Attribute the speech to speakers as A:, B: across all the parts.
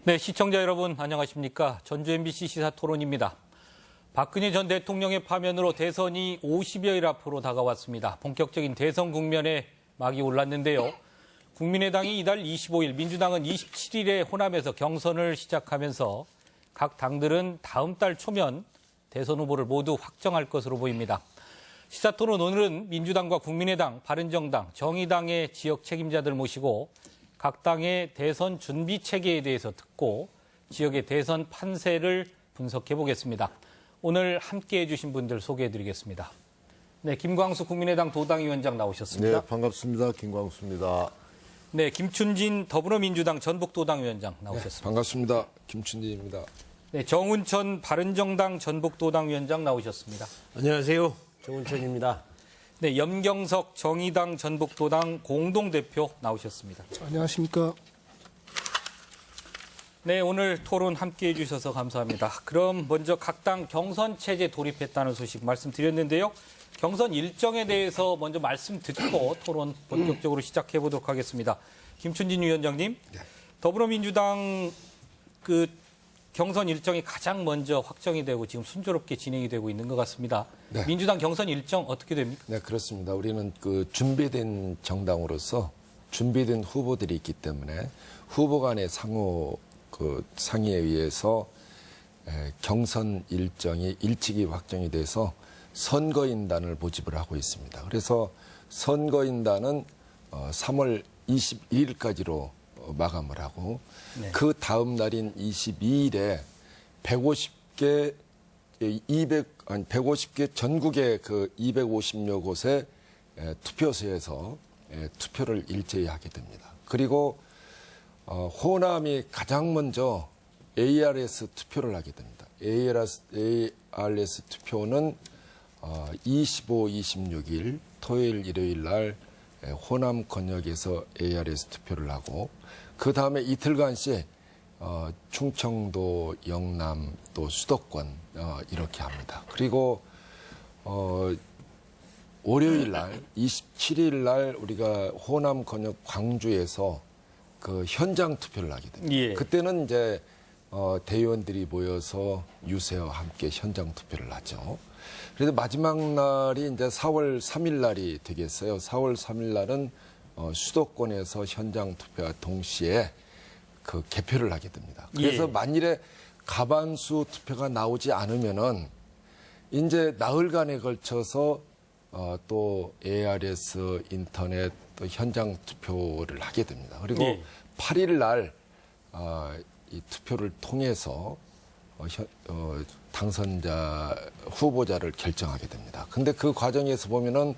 A: 네, 시청자 여러분 안녕하십니까? 전주 MBC 시사토론입니다. 박근혜 전 대통령의 파면으로 대선이 50여일 앞으로 다가왔습니다. 본격적인 대선 국면에 막이 올랐는데요. 국민의당이 이달 25일, 민주당은 27일에 호남에서 경선을 시작하면서 각 당들은 다음 달 초면 대선 후보를 모두 확정할 것으로 보입니다. 시사토론 오늘은 민주당과 국민의당, 바른정당, 정의당의 지역 책임자들 모시고 각 당의 대선 준비 체계에 대해서 듣고 지역의 대선 판세를 분석해 보겠습니다. 오늘 함께해 주신 분들 소개해 드리겠습니다. 네, 김광수 국민의당 도당위원장 나오셨습니다.
B: 네, 반갑습니다. 김광수입니다.
A: 네, 김춘진 더불어민주당 전북도당위원장 나오셨습니다.
B: 네, 반갑습니다. 김춘진입니다.
A: 네, 정운천 바른정당 전북도당위원장 나오셨습니다.
C: 안녕하세요. 정운천입니다.
A: 네, 염경석 정의당 전북도당 공동대표 나오셨습니다.
D: 안녕하십니까.
A: 네, 오늘 토론 함께해 주셔서 감사합니다. 그럼 먼저 각 당 경선 체제 돌입했다는 소식 말씀드렸는데요. 경선 일정에 대해서 먼저 말씀 듣고 토론 본격적으로 시작해 보도록 하겠습니다. 김춘진 위원장님, 더불어민주당 경선 일정이 가장 먼저 확정이 되고 지금 순조롭게 진행이 되고 있는 것 같습니다.
B: 네.
A: 민주당 경선 일정 어떻게 됩니까?
B: 네, 그렇습니다. 우리는 준비된 정당으로서 준비된 후보들이 있기 때문에 후보 간의 상호 상의에 의해서 경선 일정이 일찍이 확정이 돼서 선거인단을 모집을 하고 있습니다. 그래서 선거인단은 3월 21일까지로 마감을 하고
A: 네.
B: 그 다음 날인 22일에 150개 전국의 250여 곳의 투표소에서 투표를 일제히 하게 됩니다. 그리고 호남이 가장 먼저 ARS 투표를 하게 됩니다. ARS 투표는 25, 26일 토요일, 일요일 날 호남 권역에서 ARS 투표를 하고 그 다음에 이틀간씩 충청도, 영남, 또 수도권 이렇게 합니다. 그리고 월요일 날 27일 날 우리가 호남 권역 광주에서 그 현장 투표를 하게 됩니다.
A: 예.
B: 그때는 이제 대의원들이 모여서 유세와 함께 현장 투표를 하죠. 그래서 마지막 날이 이제 4월 3일 날이 되겠어요. 4월 3일 날은 수도권에서 현장 투표와 동시에 그 개표를 하게 됩니다. 그래서
A: 예.
B: 만일에 과반수 투표가 나오지 않으면은 이제 나흘간에 걸쳐서 또 ARS 인터넷 또 현장 투표를 하게 됩니다. 그리고
A: 예.
B: 8일 날 이 투표를 통해서 당선자 후보자를 결정하게 됩니다. 근데 그 과정에서 보면은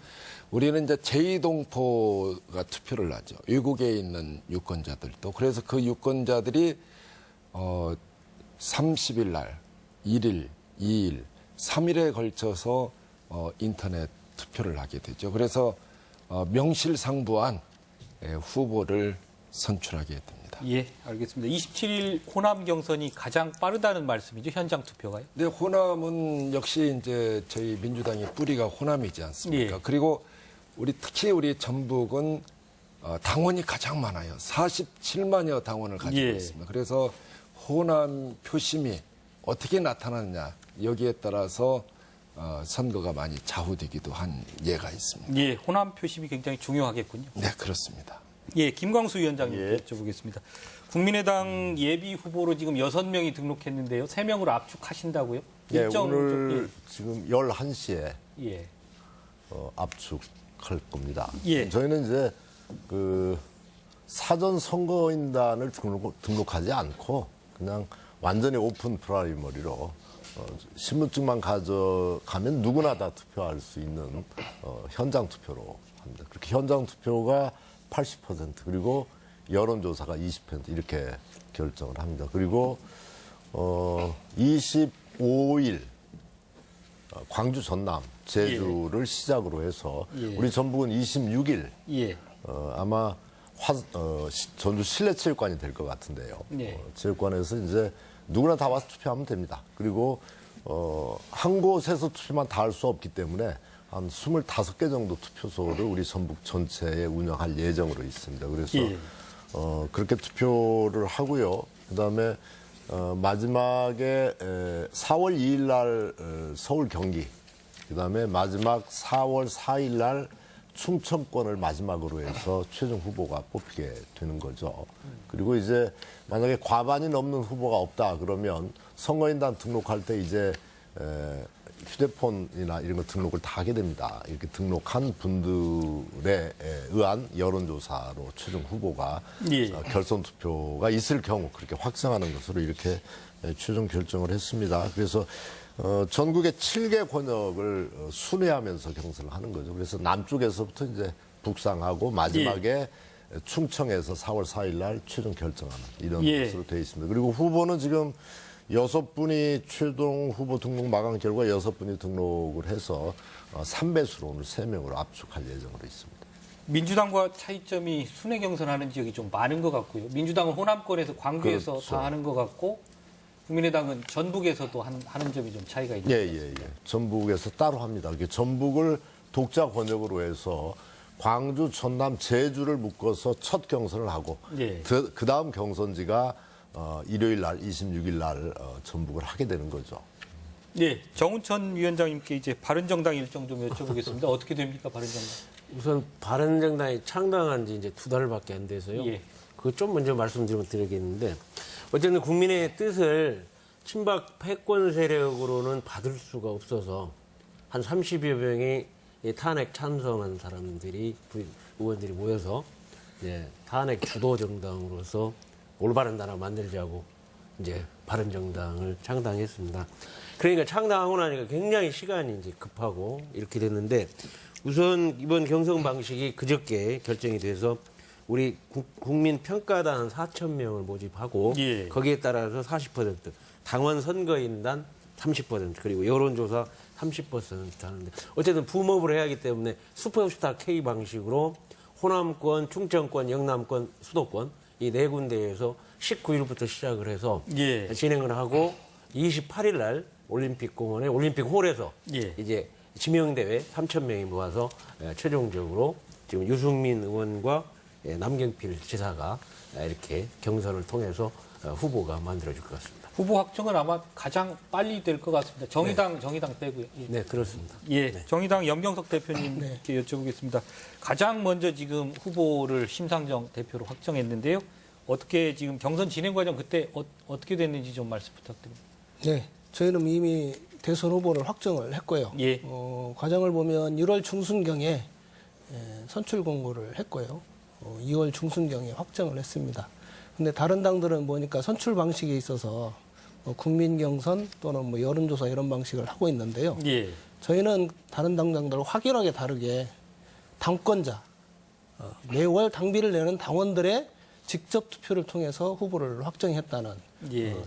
B: 우리는 이제 제2동포가 투표를 하죠. 외국에 있는 유권자들도. 그래서 그 유권자들이 30일 날, 1일, 2일, 3일에 걸쳐서 인터넷 투표를 하게 되죠. 그래서 명실상부한 후보를 선출하게 됩니다.
A: 예, 알겠습니다. 27일 호남 경선이 가장 빠르다는 말씀이죠, 현장 투표가요?
B: 네, 호남은 역시 이제 저희 민주당의 뿌리가 호남이지 않습니까?
A: 예.
B: 그리고 특히 우리 전북은 당원이 가장 많아요. 47만여 당원을 가지고
A: 예.
B: 있습니다. 그래서 호남 표심이 어떻게 나타나느냐 여기에 따라서 선거가 많이 좌우되기도 한 예가 있습니다.
A: 예, 호남 표심이 굉장히 중요하겠군요.
B: 네, 그렇습니다.
A: 예, 김광수 위원장님
C: 예.
A: 여쭤보겠습니다. 국민의당 예비 후보로 지금 6명이 등록했는데요. 3명으로 압축하신다고요?
C: 네,
A: 일정
C: 오늘 지금 11시에
A: 예.
C: 압축할 겁니다.
A: 예.
C: 저희는 이제 사전 선거인단을 등록하지 않고 그냥 완전히 오픈 프라이머리로 신분증만 가져가면 누구나 다 투표할 수 있는 현장 투표로 합니다. 그렇게 현장 투표가 80% 그리고 여론조사가 20% 이렇게 결정을 합니다. 그리고 25일 광주, 전남, 제주를 시작으로 해서
A: 예.
C: 우리 전북은 26일
A: 예.
C: 아마 전주 실내체육관이 될 것 같은데요.
A: 네.
C: 체육관에서 이제 누구나 다 와서 투표하면 됩니다. 그리고 한 곳에서 투표만 다 할 수 없기 때문에 한 25개 정도 투표소를 우리 전북 전체에 운영할 예정으로 있습니다. 그래서
A: 예.
C: 그렇게 투표를 하고요. 그다음에 마지막에 4월 2일 날 서울 경기, 그다음에 마지막 4월 4일 날 충청권을 마지막으로 해서 최종 후보가 뽑히게 되는 거죠. 그리고 이제 만약에 과반이 넘는 후보가 없다 그러면 선거인단 등록할 때 이제 휴대폰이나 이런 거 등록을 다 하게 됩니다. 이렇게 등록한 분들에 의한 여론조사로 최종 후보가
A: 예.
C: 결선 투표가 있을 경우 그렇게 확정하는 것으로 이렇게 최종 결정을 했습니다. 그래서 전국의 7개 권역을 순회하면서 경선을 하는 거죠. 그래서 남쪽에서부터 이제 북상하고 마지막에 충청에서 4월 4일 날 최종 결정하는 이런 것으로 되어 있습니다. 그리고 후보는 지금 6분이 최종 후보 등록 마감 결과 6분이 등록을 해서 3배수로 오늘 3명으로 압축할 예정으로 있습니다.
A: 민주당과 차이점이 순회 경선하는 지역이 좀 많은 것 같고요. 민주당은 호남권에서 광주에서
C: 그렇죠.
A: 다 하는 것 같고 국민의당은 전북에서도 하는 점이 좀 차이가 있는 것 같습니다.
C: 전북에서 따로 합니다. 이렇게 전북을 독자 권역으로 해서 광주, 전남, 제주를 묶어서 첫 경선을 하고 그 다음 경선지가 일요일 날 26일 날 전북을 하게 되는 거죠.
A: 네, 정운천 위원장님께 이제 바른정당 일정 좀 여쭤보겠습니다. 어떻게 됩니까, 바른정당?
D: 우선 바른정당이 창당한 지 이제 2달밖에 안 돼서요. 그거 좀 먼저 말씀드리면 드리겠는데 어쨌든 국민의 뜻을 친박 패권 세력으로는 받을 수가 없어서 한 30여 명이 탄핵 찬성한 사람들이 의원들이 모여서 이제 탄핵 주도 정당으로서 올바른 나라 만들자고 이제 바른정당을 창당했습니다. 그러니까 창당하고 나니까 굉장히 시간이 이제 급하고 이렇게 됐는데 우선 이번 경선 방식이 그저께 결정이 돼서 우리 국민 평가단 4,000명을 모집하고 거기에 따라서 40% 당원 선거인단 30% 그리고 여론조사 30% 하는데 어쨌든 붐업을 해야 하기 때문에 슈퍼스타 K 방식으로 호남권, 충청권, 영남권, 수도권 이 네 군데에서 19일부터 시작을 해서 진행을 하고 28일 날 올림픽공원에 올림픽홀에서 이제 지명대회 3,000명이 모아서 최종적으로 지금 유승민 의원과 남경필 지사가 이렇게 경선을 통해서 후보가 만들어질 것 같습니다.
A: 후보 확정은 아마 가장 빨리 될 것 같습니다. 정의당 빼고요.
D: 네, 그렇습니다.
A: 정의당 염경석 대표님께 여쭤보겠습니다. 가장 먼저 지금 후보를 심상정 대표로 확정했는데요. 어떻게 지금 경선 진행 과정 그때 어떻게 됐는지 좀 말씀 부탁드립니다.
E: 네, 저희는 이미 대선 후보를 확정을 했고요. 과정을 보면 1월 중순경에 선출 공고를 했고요. 2월 중순경에 확정을 했습니다. 근데 다른 당들은 보니까 선출 방식에 있어서 국민 경선 또는 여론조사 이런 방식을 하고 있는데요. 저희는 다른 당들과 확연하게 다르게 당권자, 매월 당비를 내는 당원들의 직접 투표를 통해서 후보를 확정했다는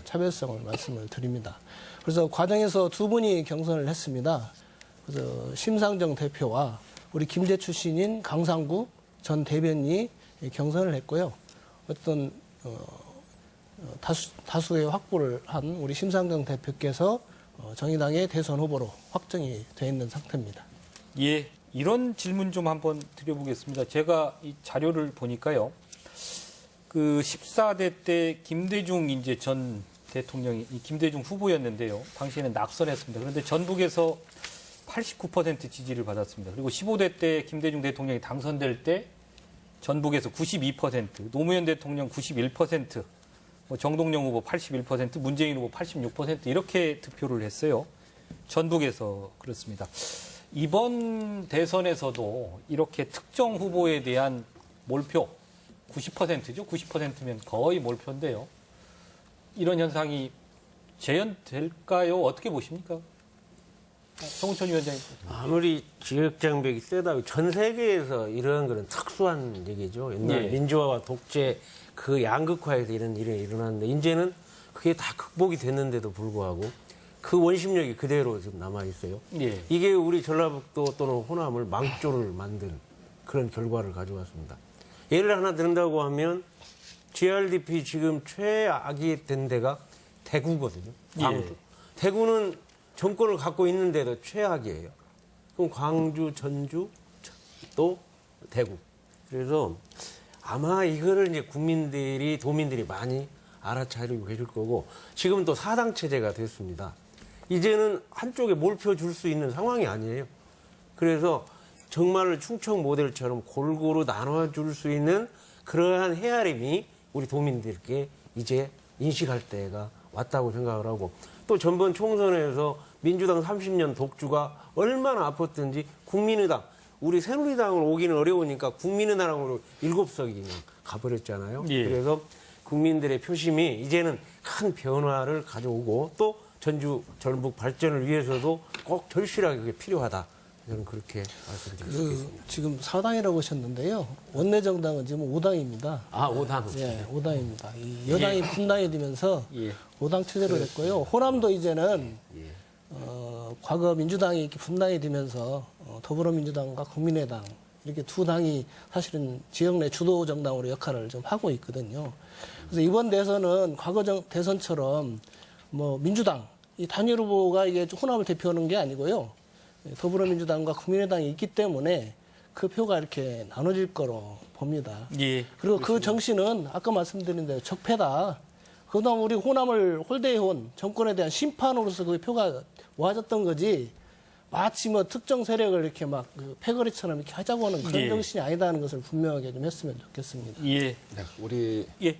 E: 차별성을 말씀을 드립니다. 그래서 과정에서 두 분이 경선을 했습니다. 그래서 심상정 대표와 우리 김제 출신인 강상구 전 대변인이 경선을 했고요. 어떤 다수의 확보를 한 우리 심상정 대표께서 정의당의 대선 후보로 확정이 돼 있는 상태입니다.
A: 이런 질문 좀 한번 드려보겠습니다. 제가 이 자료를 보니까요. 그 14대 때 김대중 이제 전 대통령이 김대중 후보였는데요. 당시에는 낙선했습니다. 그런데 전북에서 89% 지지를 받았습니다. 그리고 15대 때 김대중 대통령이 당선될 때 전북에서 92%, 노무현 대통령 91%, 정동영 후보 81%, 문재인 후보 86% 이렇게 득표를 했어요. 전북에서 그렇습니다. 이번 대선에서도 이렇게 특정 후보에 대한 몰표 90%죠. 90%면 거의 몰표인데요. 이런 현상이 재현될까요? 어떻게 보십니까? 정운천 위원장님.
D: 아무리 지역장벽이 세다고 전 세계에서 이런 거는 특수한 얘기죠. 옛날 민주화와 독재 그 양극화에서 이런 일이 일어났는데 이제는 그게 다 극복이 됐는데도 불구하고 그 원심력이 그대로 지금 남아 있어요. 이게 우리 전라북도 또는 호남을 망조를 만든 그런 결과를 가져왔습니다. 예를 하나 든다고 하면 GRDP 지금 최악이 된 데가 대구거든요. 광주. 대구는 정권을 갖고 있는데도 최악이에요. 그럼 광주, 전주, 또 대구. 그래서 아마 이거를 이제 도민들이 많이 알아차리고 계실 거고 지금은 또 4당 체제가 됐습니다. 이제는 한쪽에 몰표 줄 수 있는 상황이 아니에요. 그래서 정말 충청 모델처럼 골고루 나눠줄 수 있는 그러한 헤아림이 우리 도민들께 이제 인식할 때가 왔다고 생각을 하고 또 전번 총선에서 민주당 30년 독주가 얼마나 아팠던지 국민의당, 우리 새누리당으로 오기는 어려우니까 국민의당으로 7석이 그냥 가버렸잖아요.
A: 예.
D: 그래서 국민들의 표심이 이제는 큰 변화를 가져오고 또 전주 전북 발전을 위해서도 꼭 절실하게 그게 필요하다. 저는 그렇게 말씀드릴 수 있겠습니다.
E: 지금 4당이라고 하셨는데요. 원내정당은 지금 5당입니다.
D: 아, 5당.
E: 예, 5당입니다. 이 여당이 분당이 되면서
A: 예.
E: 5당 체제로 됐고요. 호남도 이제는 과거 민주당이 이렇게 분당이 되면서 더불어민주당과 국민의당 이렇게 두 당이 사실은 지역 내 주도 정당으로 역할을 좀 하고 있거든요. 그래서 이번 대선은 과거 대선처럼 뭐 민주당 이 단일 후보가 이게 호남을 대표하는 게 아니고요. 더불어민주당과 국민의당이 있기 때문에 그 표가 이렇게 나눠질 거로 봅니다.
A: 예.
E: 그리고 그 정신은 아까 말씀드린 대로 적폐다. 그동안 우리 호남을 홀대해온 정권에 대한 심판으로서 그 표가 모아졌던 거지 마치 뭐 특정 세력을 이렇게 막 그 패거리처럼 이렇게 하자고 하는 그런
A: 예.
E: 정신이 아니다는 것을 분명하게 좀 했으면 좋겠습니다.
A: 예.
B: 네, 우리
A: 예.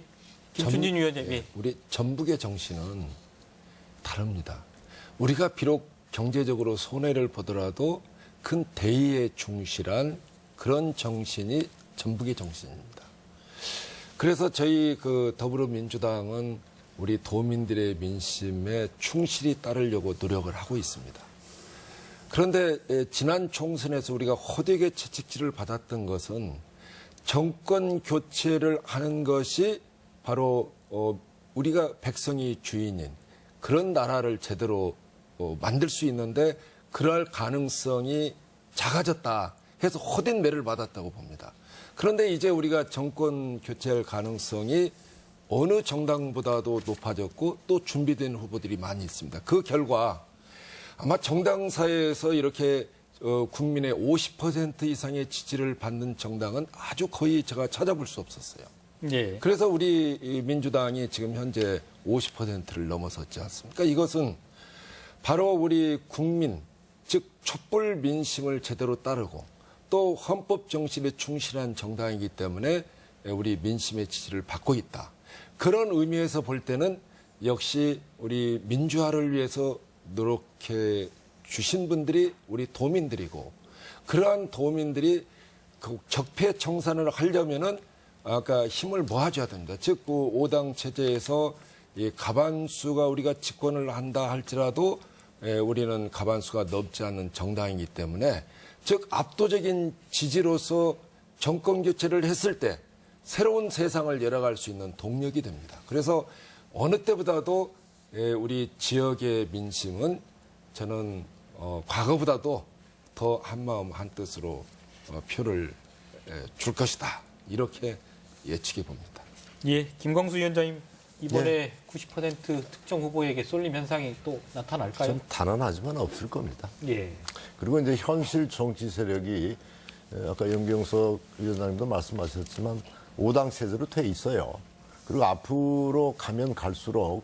A: 김춘진 위원님. 예.
B: 우리 전북의 정신은 다릅니다. 우리가 비록 경제적으로 손해를 보더라도 큰 대의에 충실한 그런 정신이 전북의 정신입니다. 그래서 저희 그 더불어민주당은 우리 도민들의 민심에 충실히 따르려고 노력을 하고 있습니다. 그런데 지난 총선에서 우리가 호되게 채찍질을 받았던 것은 정권 교체를 하는 것이 바로 우리가 백성이 주인인 그런 나라를 제대로 만들 수 있는데 그럴 가능성이 작아졌다 해서 호된 매를 받았다고 봅니다. 그런데 이제 우리가 정권 교체할 가능성이 어느 정당보다도 높아졌고 또 준비된 후보들이 많이 있습니다. 그 결과 아마 정당사에서 이렇게 국민의 50% 이상의 지지를 받는 정당은 아주 거의 제가 찾아볼 수 없었어요.
A: 예.
B: 그래서 우리 민주당이 지금 현재 50%를 넘어섰지 않습니까? 이것은 바로 우리 국민, 즉 촛불 민심을 제대로 따르고 또 헌법 정신에 충실한 정당이기 때문에 우리 민심의 지지를 받고 있다. 그런 의미에서 볼 때는 역시 우리 민주화를 위해서 노력해 주신 분들이 우리 도민들이고 그러한 도민들이 그 적폐 청산을 하려면은 아까 힘을 모아줘야 됩니다. 즉, 그 5당 체제에서 이 가반수가 우리가 집권을 한다 할지라도 우리는 가반수가 넘지 않는 정당이기 때문에 즉 압도적인 지지로서 정권 교체를 했을 때 새로운 세상을 열어갈 수 있는 동력이 됩니다. 그래서 어느 때보다도 우리 지역의 민심은 저는 과거보다도 더 한마음 한뜻으로 표를 줄 것이다. 이렇게 예측해 봅니다.
A: 예. 김광수 위원장님 이번에 90% 특정 후보에게 쏠림 현상이 또 나타날까요?
C: 전 단언하지만 없을 겁니다.
A: 예.
C: 그리고 이제 현실 정치 세력이 아까 염경석 위원장님도 말씀하셨지만 5당 체제로 돼 있어요. 그리고 앞으로 가면 갈수록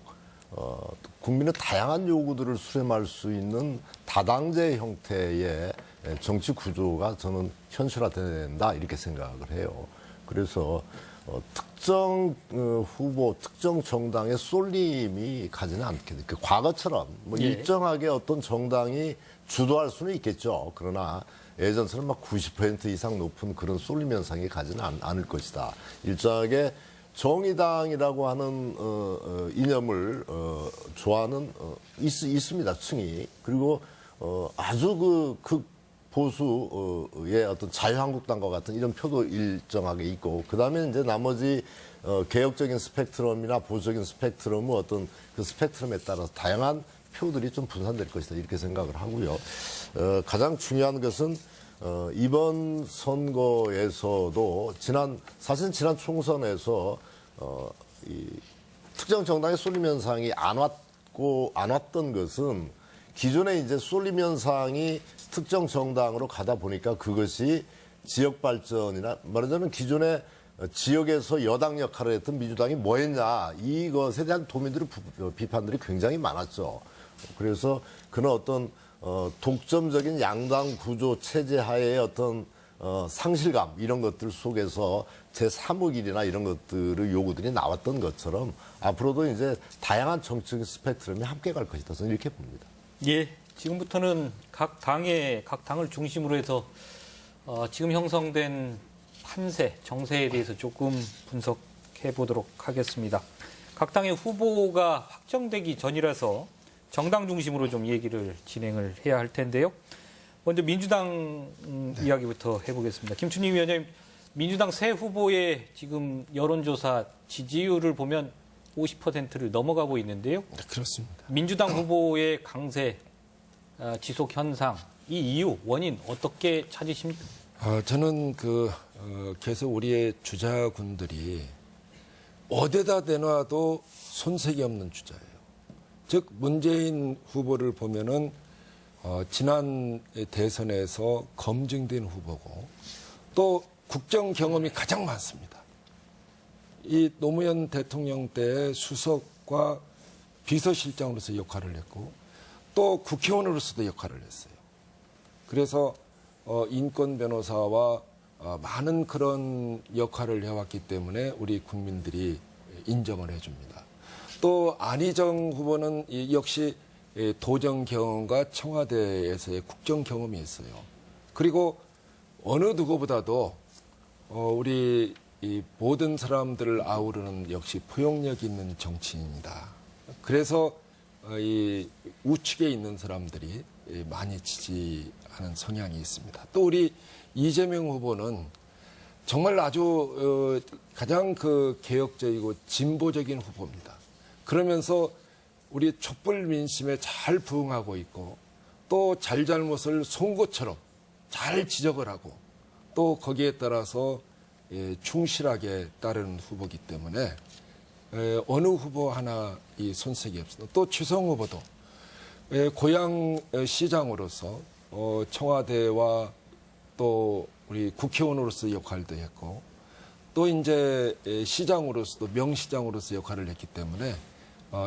C: 국민의 다양한 요구들을 수렴할 수 있는 다당제 형태의 정치 구조가 저는 현실화된다 이렇게 생각을 해요. 그래서 특정 후보, 특정 정당의 쏠림이 가지는 않게 돼. 과거처럼 뭐
A: 예.
C: 일정하게 어떤 정당이 주도할 수는 있겠죠. 그러나 예전처럼 막 90% 이상 높은 그런 쏠림 현상이 가지는 않을 것이다. 일정하게 정의당이라고 하는 이념을 좋아하는 있습니다. 층이. 그리고 아주 그 보수의 어떤 자유한국당과 같은 이런 표도 일정하게 있고 그다음에 이제 나머지 개혁적인 스펙트럼이나 보수적인 스펙트럼은 어떤 그 스펙트럼에 따라서 다양한 표들이 좀 분산될 것이다 이렇게 생각을 하고요. 가장 중요한 것은 이번 선거에서도 사실 지난 총선에서 이 특정 정당의 쏠림 현상이 안 왔던 것은 기존에 이제 쏠림 현상이 특정 정당으로 가다 보니까 그것이 지역 발전이나 말하자면 기존에 지역에서 여당 역할을 했던 민주당이 뭐 했냐 이것에 대한 도민들의 비판들이 굉장히 많았죠. 그래서 그는 어떤 독점적인 양당 구조 체제 하에의 어떤 상실감 이런 것들 속에서 제3의 길이나 이런 것들의 요구들이 나왔던 것처럼 앞으로도 이제 다양한 정치적 스펙트럼이 함께 갈 것이다. 저는 이렇게 봅니다.
A: 예, 지금부터는 각 당을 중심으로 해서 지금 형성된 판세, 정세에 대해서 조금 분석해 보도록 하겠습니다. 각 당의 후보가 확정되기 전이라서 정당 중심으로 좀 얘기를 진행을 해야 할 텐데요. 먼저 민주당 이야기부터 해보겠습니다. 김춘희 위원장님, 민주당 새 후보의 지금 여론조사 지지율을 보면 50%를 넘어가고 있는데요.
B: 네, 그렇습니다.
A: 민주당 후보의 강세 지속 현상, 이 이유, 원인 어떻게 찾으십니까?
B: 저는 계속 우리의 주자군들이 어디다 대놔도 손색이 없는 주자예요. 즉 문재인 후보를 보면은 지난 대선에서 검증된 후보고 또 국정 경험이 가장 많습니다. 이 노무현 대통령 때 수석과 비서실장으로서 역할을 했고 또 국회의원으로서도 역할을 했어요. 그래서 인권 변호사와 많은 그런 역할을 해왔기 때문에 우리 국민들이 인정을 해줍니다. 또 안희정 후보는 역시 도정 경험과 청와대에서의 국정 경험이 있어요. 그리고 어느 누구보다도 우리 이 모든 사람들을 아우르는 역시 포용력 있는 정치인이다. 그래서 이 우측에 있는 사람들이 많이 지지하는 성향이 있습니다. 또 우리 이재명 후보는 정말 아주 가장 개혁적이고 진보적인 후보입니다. 그러면서 우리 촛불 민심에 잘 부응하고 있고 또 잘잘못을 송곳처럼 잘 지적을 하고 또 거기에 따라서 충실하게 따르는 후보이기 때문에 어느 후보 하나 이 손색이 없습니다. 또 추성 후보도 고향 시장으로서 청와대와 또 우리 국회의원으로서 역할도 했고 또 이제 시장으로서도 명시장으로서 역할을 했기 때문에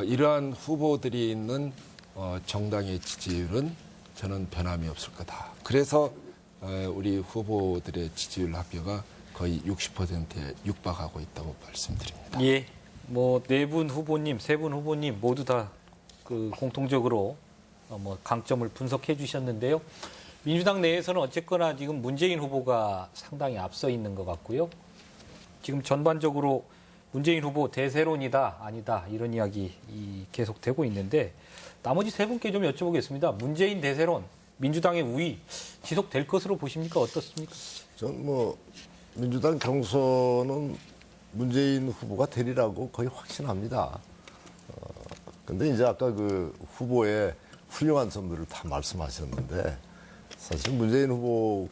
B: 이러한 후보들이 있는 정당의 지지율은 저는 변함이 없을 거다. 그래서 우리 후보들의 지지율 합표가 거의 60%에 육박하고 있다고 말씀드립니다.
A: 예, 뭐 네 분 후보님, 세 분 후보님 모두 다 공통적으로 강점을 분석해 주셨는데요. 민주당 내에서는 어쨌거나 지금 문재인 후보가 상당히 앞서 있는 것 같고요. 지금 전반적으로 문재인 후보 대세론이다, 아니다 이런 이야기 계속되고 있는데 나머지 세 분께 좀 여쭤보겠습니다. 문재인 대세론, 민주당의 우위 지속될 것으로 보십니까? 어떻습니까?
C: 전 민주당 경선은 문재인 후보가 되리라고 거의 확신합니다. 근데 이제 아까 후보의 훌륭한 점들을 다 말씀하셨는데 사실 문재인 후보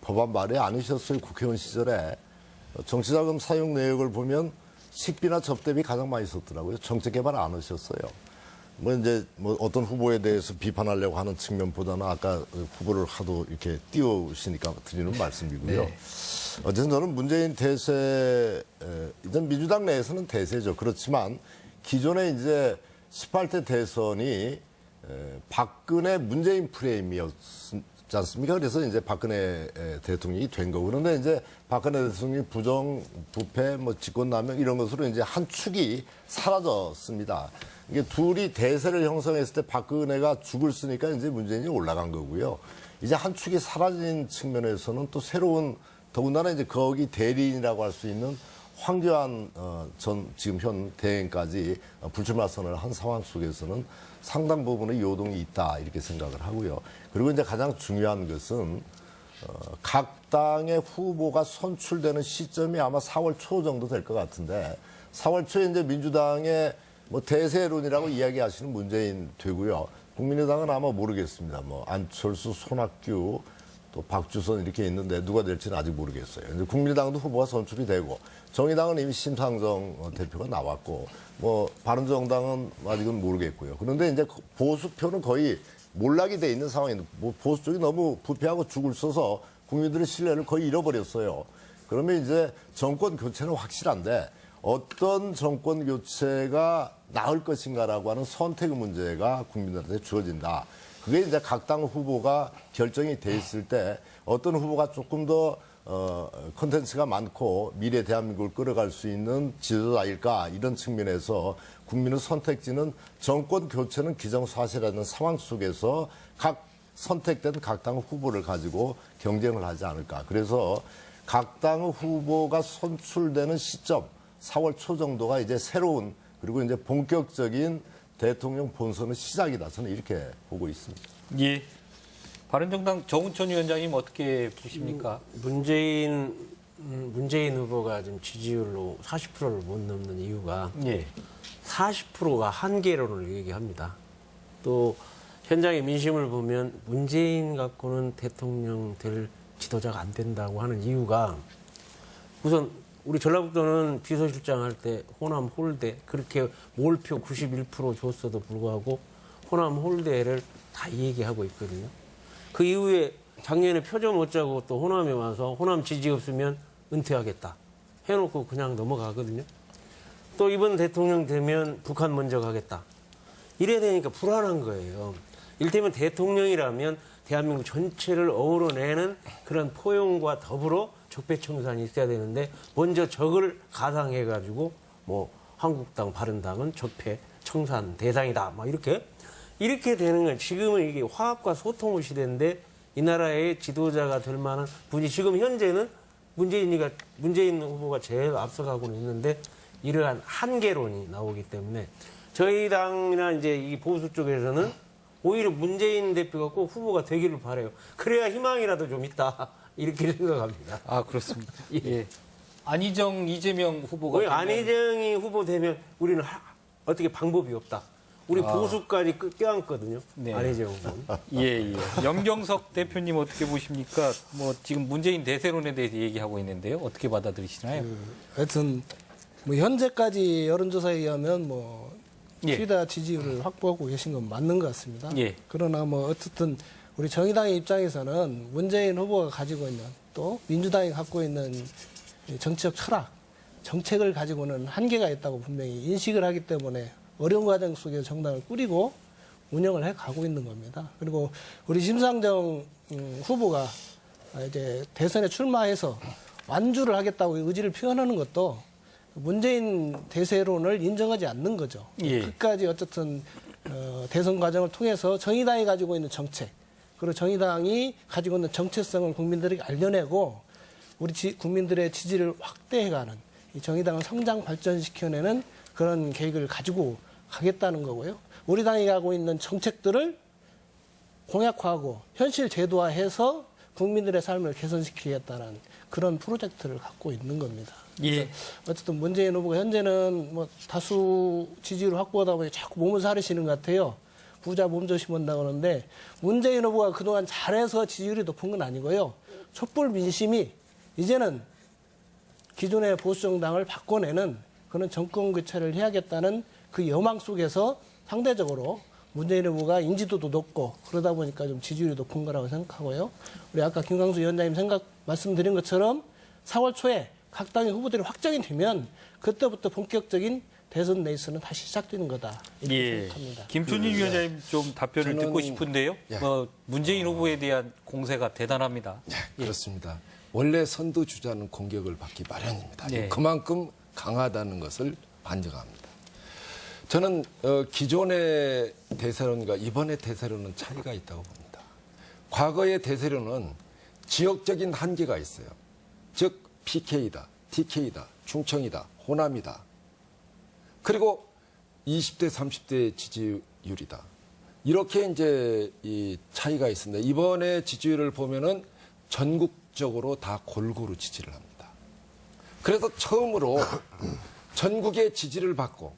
C: 법안 발의 아니셨어요. 국회의원 시절에 정치자금 사용 내역을 보면 식비나 접대비 가장 많이 썼더라고요. 정책 개발 안 하셨어요. 어떤 후보에 대해서 비판하려고 하는 측면보다는 아까 후보를 하도 이렇게 띄우시니까 드리는 말씀이고요.
A: 네.
C: 어쨌든 저는 문재인 대세, 이제 민주당 내에서는 대세죠. 그렇지만 기존에 이제 18대 대선이 박근혜 문재인 프레임이었지 않습니까? 그래서 이제 박근혜 대통령이 된 거고. 그런데 이제 박근혜 대통령이 부정, 부패, 직권남용 이런 것으로 이제 한 축이 사라졌습니다. 이게 둘이 대세를 형성했을 때 박근혜가 죽을 쓰니까 이제 문재인이 올라간 거고요. 이제 한 축이 사라진 측면에서는 또 새로운 더군다나 이제 거기 대리인이라고 할 수 있는 황교안 지금 현 대행까지 불출마 선언을 한 상황 속에서는 상당 부분의 요동이 있다 이렇게 생각을 하고요. 그리고 이제 가장 중요한 것은 각 당의 후보가 선출되는 시점이 아마 4월 초 정도 될 것 같은데 4월 초에 이제 민주당의 대세론이라고 이야기하시는 문재인 되고요. 국민의당은 아마 모르겠습니다. 안철수, 손학규, 또 박주선 이렇게 있는데 누가 될지는 아직 모르겠어요. 이제 국민의당도 후보가 선출이 되고 정의당은 이미 심상정 대표가 나왔고 바른정당은 아직은 모르겠고요. 그런데 이제 보수표는 거의 몰락이 돼 있는 상황인데 보수 쪽이 너무 부패하고 죽을 써서 국민들의 신뢰를 거의 잃어버렸어요. 그러면 이제 정권 교체는 확실한데 어떤 정권 교체가 나을 것인가라고 하는 선택의 문제가 국민들한테 주어진다. 그게 이제 각 당 후보가 결정이 돼 있을 때 어떤 후보가 조금 더 콘텐츠가 많고 미래 대한민국을 끌어갈 수 있는 지도자일까 이런 측면에서 국민의 선택지는 정권 교체는 기정사실이라는 상황 속에서 각 선택된 각 당 후보를 가지고 경쟁을 하지 않을까. 그래서 각 당 후보가 선출되는 시점 4월 초 정도가 이제 새로운 그리고 이제 본격적인 대통령 본선의 시작이다. 저는 이렇게 보고 있습니다.
A: 예. 바른정당 정운천 위원장님 어떻게 보십니까?
D: 문재인 후보가 지금 지지율로 40%를 못 넘는 이유가
A: 예.
D: 40%가 한계론을 얘기합니다. 또 현장의 민심을 보면 문재인 갖고는 대통령 될 지도자가 안 된다고 하는 이유가 우선 우리 전라북도는 비서실장 할 때 호남 홀대 그렇게 몰표 91% 줬어도 불구하고 호남 홀대를 다 얘기하고 있거든요. 그 이후에 작년에 표정 못 짜고 또 호남에 와서 호남 지지 없으면 은퇴하겠다 해놓고 그냥 넘어가거든요. 또 이번 대통령 되면 북한 먼저 가겠다. 이래야 되니까 불안한 거예요. 이를테면 대통령이라면 대한민국 전체를 어우러내는 그런 포용과 더불어 적폐청산이 있어야 되는데 먼저 적을 가상해가지고 뭐 한국당, 바른당은 적폐청산 대상이다. 막 이렇게 되는 건 지금은 이게 화합과 소통의 시대인데 이 나라의 지도자가 될 만한 분이 지금 현재는 문재인 후보가 제일 앞서가고는 있는데 이러한 한계론이 나오기 때문에 저희 당이나 이제 이 보수 쪽에서는 오히려 문재인 대표가 꼭 후보가 되기를 바라요. 그래야 희망이라도 좀 있다. 이렇게 생각합니다.
A: 아, 그렇습니다. 예. 안희정, 이재명 후보가
D: 되면... 안희정이 후보 되면 우리는 어떻게 방법이 없다. 우리 보수까지 껴안거든요.
A: 네.
D: 안희정 후보는.
A: 예. 염경석 대표님 어떻게 보십니까? 뭐 지금 문재인 대세론에 대해서 얘기하고 있는데요. 어떻게 받아들이시나요?
E: 하여튼 뭐 현재까지 여론조사에 의하면 뭐
A: 예.
E: 최다 지지율을 확보하고 계신 건 맞는 것 같습니다.
A: 예.
E: 그러나 뭐 어쨌든 우리 정의당의 입장에서는 문재인 후보가 가지고 있는 또 민주당이 갖고 있는 정치적 철학, 정책을 가지고는 한계가 있다고 분명히 인식을 하기 때문에 어려운 과정 속에서 정당을 꾸리고 운영을 해 가고 있는 겁니다. 그리고 우리 심상정 후보가 이제 대선에 출마해서 완주를 하겠다고 의지를 표현하는 것도 문재인 대세론을 인정하지 않는 거죠.
A: 예.
E: 끝까지 어쨌든 대선 과정을 통해서 정의당이 가지고 있는 정책, 그리고 정의당이 가지고 있는 정체성을 국민들에게 알려내고 우리 국민들의 지지를 확대해가는 이 정의당을 성장 발전시켜내는 그런 계획을 가지고 가겠다는 거고요. 우리 당이 가고 있는 정책들을 공약화하고 현실 제도화해서 국민들의 삶을 개선시키겠다는 그런 프로젝트를 갖고 있는 겁니다.
A: 예.
E: 어쨌든 문재인 후보가 현재는 뭐 다수 지지율 확보하다 보니 자꾸 몸을 사리시는 것 같아요. 부자 몸조심 한다고 하는데 문재인 후보가 그동안 잘해서 지지율이 높은 건 아니고요. 촛불 민심이 이제는 기존의 보수정당을 바꿔내는 그런 정권 교체를 해야겠다는 그 여망 속에서 상대적으로 문재인 후보가 인지도도 높고 그러다 보니까 좀 지지율이 높은 거라고 생각하고요. 우리 아까 김광수 위원장님 말씀드린 것처럼 4월 초에 각 당의 후보들이 확정이 되면 그때부터 본격적인 대선 레이스는 다시 시작되는 거다. 이렇게 생각합니다.
A: 김준일 위원장님 좀 답변을 듣고 싶은데요.
B: 예.
A: 문재인 후보에 대한 공세가 대단합니다.
B: 예, 그렇습니다. 원래 선두 주자는 공격을 받기 마련입니다.
A: 네.
B: 그만큼 강하다는 것을 반증합니다. 저는 기존의 대세론과 이번의 대세론은 차이가 있다고 봅니다. 과거의 대세론은 지역적인 한계가 있어요. 즉 PK다, TK다, 충청이다, 호남이다. 그리고 20대, 30대 지지율이다. 이렇게 이제 이 차이가 있습니다. 이번에 지지율을 보면은 전국적으로 다 골고루 지지를 합니다. 그래서 처음으로 전국의 지지를 받고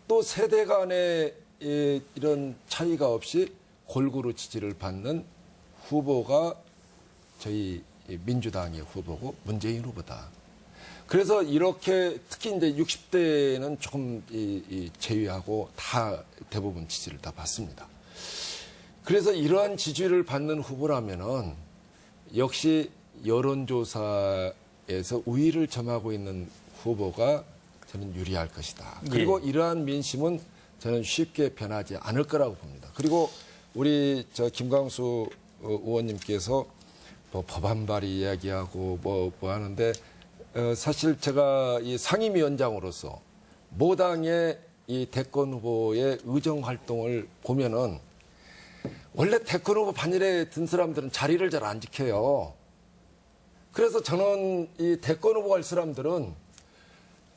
B: 또 세대 간의 이런 차이가 없이 골고루 지지를 받는 후보가 저희 민주당의 후보고 문재인 후보다. 그래서 이렇게 특히 이제 60대는 조금 제외하고 다 대부분 지지를 다 받습니다. 그래서 이러한 지지를 받는 후보라면은 역시 여론조사에 민심에서 우위를 점하고 있는 후보가 저는 유리할 것이다. 그리고 이러한 민심은 저는 쉽게 변하지 않을 거라고 봅니다. 그리고 우리 김광수 의원님께서 뭐 법안 발의 이야기하고 뭐 하는데 사실 제가 이 상임위원장으로서 모당의 이 대권 후보의 의정 활동을 보면은 원래 대권 후보 반열에 든 사람들은 자리를 잘 안 지켜요. 그래서 저는 이 대권 후보 할 사람들은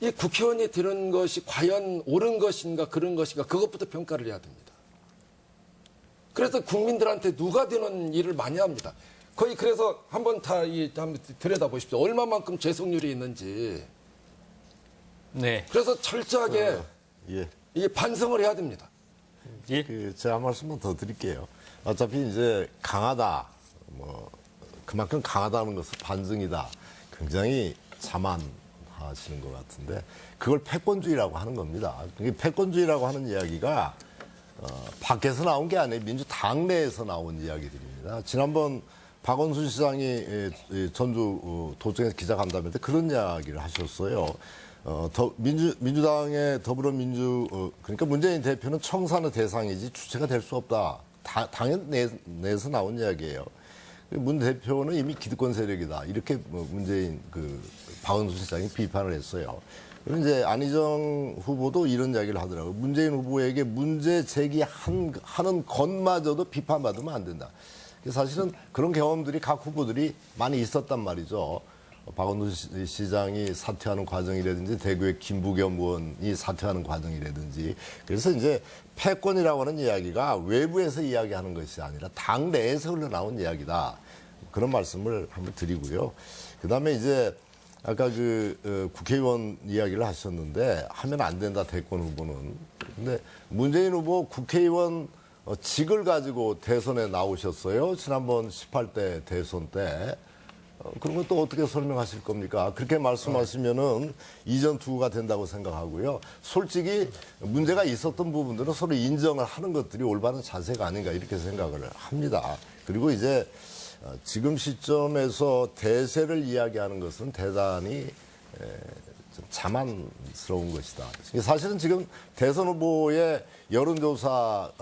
B: 이 국회의원이 되는 것이 과연 옳은 것인가 그런 것인가 그것부터 평가를 해야 됩니다. 그래서 국민들한테 누가 되는 일을 많이 합니다. 거의 그래서 한번 한번 들여다보십시오. 얼마만큼 재성률이 있는지.
A: 네.
B: 그래서 철저하게
C: 예.
B: 이게 반성을 해야 됩니다.
A: 예.
C: 제가 한 말씀만 더 드릴게요. 어차피 이제 강하다, 그만큼 강하다는 것은 반증이다. 굉장히 자만하시는 것 같은데 그걸 패권주의라고 하는 겁니다. 그게 패권주의라고 하는 이야기가 밖에서 나온 게 아니에요. 민주당 내에서 나온 이야기들입니다. 지난번 박원순 시장이 전주 도청에서 기자간담회 때 그런 이야기를 하셨어요. 민주당의 그러니까 문재인 대표는 청산의 대상이지 주체가 될 수 없다. 당연 내에서 나온 이야기예요. 문 대표는 이미 기득권 세력이다. 이렇게 문재인 박원순 시장이 비판을 했어요. 그리고 이제 안희정 후보도 이런 이야기를 하더라고요. 문재인 후보에게 문제 제기하는 것마저도 비판받으면 안 된다. 사실은 그런 경험들이 각 후보들이 많이 있었단 말이죠. 박원순 시장이 사퇴하는 과정이라든지 대구의 김부겸 의원이 사퇴하는 과정이라든지. 그래서 이제 패권이라고 하는 이야기가 외부에서 이야기하는 것이 아니라 당 내에서 흘러나온 이야기다. 그런 말씀을 한번 드리고요. 그다음에 이제 아까 국회의원 이야기를 하셨는데 하면 안 된다 대권 후보는. 근데 문재인 후보 국회의원 직을 가지고 대선에 나오셨어요. 지난번 18대 대선 때. 그런 건 또 어떻게 설명하실 겁니까? 그렇게 말씀하시면은 이전 투구가 된다고 생각하고요. 솔직히 문제가 있었던 부분들은 서로 인정을 하는 것들이 올바른 자세가 아닌가 이렇게 생각을 합니다. 그리고 이제 지금 시점에서 대세를 이야기하는 것은 대단히 좀 자만스러운 것이다. 사실은 지금 대선 후보의 여론조사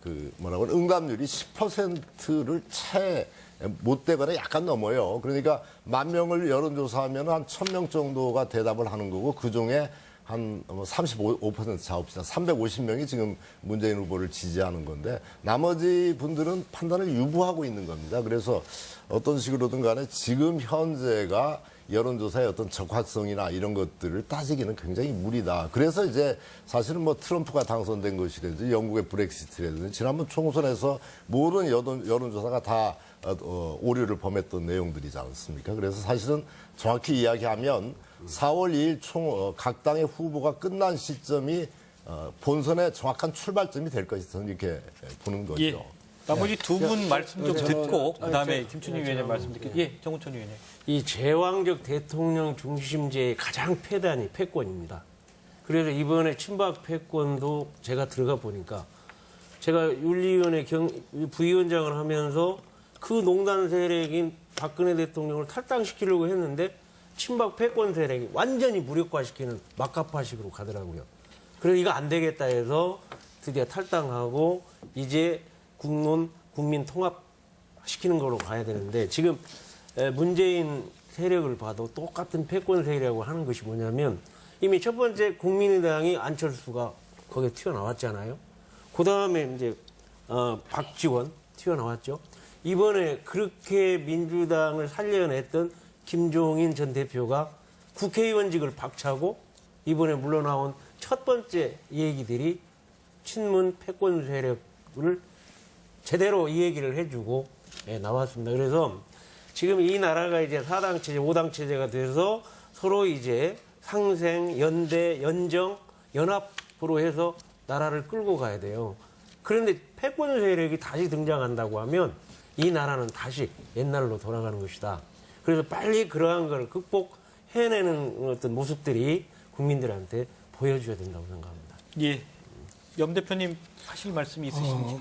C: 응답률이 10%를 채 못 되거나 약간 넘어요. 그러니까 10,000명을 여론조사하면 한 1,000명 정도가 대답을 하는 거고 그중에 한 35% 작업시다. 350명이 지금 문재인 후보를 지지하는 건데 나머지 분들은 판단을 유보하고 있는 겁니다. 그래서 어떤 식으로든 간에 지금 현재가 여론조사의 어떤 적합성이나 이런 것들을 따지기는 굉장히 무리다. 그래서 이제 사실은 트럼프가 당선된 것이라든지 영국의 브렉시트라든지 지난번 총선에서 모든 여론조사가 다 오류를 범했던 내용들이지 않습니까? 그래서 사실은 정확히 이야기하면 4월 2일 각 당의 후보가 끝난 시점이 본선의 정확한 출발점이 될 것이다. 이렇게 보는 거죠.
A: 예. 나머지 두 분 말씀 좀 듣고 그다음에 김춘희 위원님 말씀 듣겠습니다. 예, 정우천 위원님.
D: 이 제왕적 대통령 중심제의 가장 폐단이 패권입니다. 그래서 이번에 친박 패권도 제가 들어가 보니까 제가 윤리위원회 부위원장을 하면서 그 농단 세력인 박근혜 대통령을 탈당시키려고 했는데 친박 패권 세력이 완전히 무력화시키는 막가파식으로 가더라고요. 그래서 이거 안 되겠다 해서 드디어 탈당하고 이제 국민 통합시키는 거로 가야 되는데 지금 문재인 세력을 봐도 똑같은 패권 세력이라고 하는 것이 뭐냐면 이미 첫 번째 국민의당이 안철수가 거기에 튀어나왔잖아요. 그 다음에 이제 박지원 튀어나왔죠. 이번에 그렇게 민주당을 살려냈던 김종인 전 대표가 국회의원직을 박차고 이번에 물러나온 첫 번째 얘기들이 친문 패권 세력을 제대로 이 얘기를 해주고 나왔습니다. 그래서 지금 이 나라가 이제 4당 체제, 5당 체제가 돼서 서로 이제 상생, 연대, 연정, 연합으로 해서 나라를 끌고 가야 돼요. 그런데 패권 세력이 다시 등장한다고 하면 이 나라는 다시 옛날로 돌아가는 것이다. 그래서 빨리 그러한 걸 극복해내는 어떤 모습들이 국민들한테 보여줘야 된다고 생각합니다.
A: 예. 염 대표님 하실 말씀이 있으신지.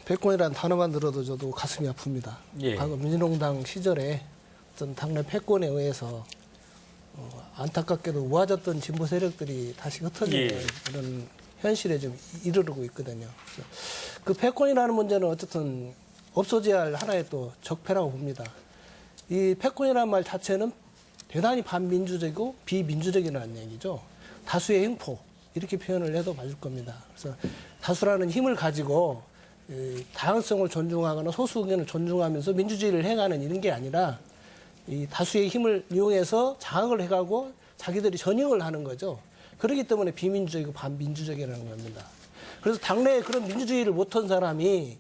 E: 패권이라는 단어만 들어도 저도 가슴이 아픕니다.
A: 예.
E: 과거 민주농당 시절에 어떤 당내 패권에 의해서 안타깝게도 우아졌던 진보 세력들이 다시 흩어지는 그런 현실에 좀 이르르고 있거든요. 그래서 그 패권이라는 문제는 어쨌든 없어져야 할 하나의 또 적폐라고 봅니다. 이 패권이라는 말 자체는 대단히 반민주적이고 비민주적이라는 얘기죠. 다수의 횡포 이렇게 표현을 해도 맞을 겁니다. 그래서 다수라는 힘을 가지고 다양성을 존중하거나 소수 의견을 존중하면서 민주주의를 행하는 이런 게 아니라 이 다수의 힘을 이용해서 장악을 해가고 자기들이 전역을 하는 거죠. 그렇기 때문에 비민주적이고 반민주적이라는 겁니다. 그래서 당내에 그런 민주주의를 못한 사람이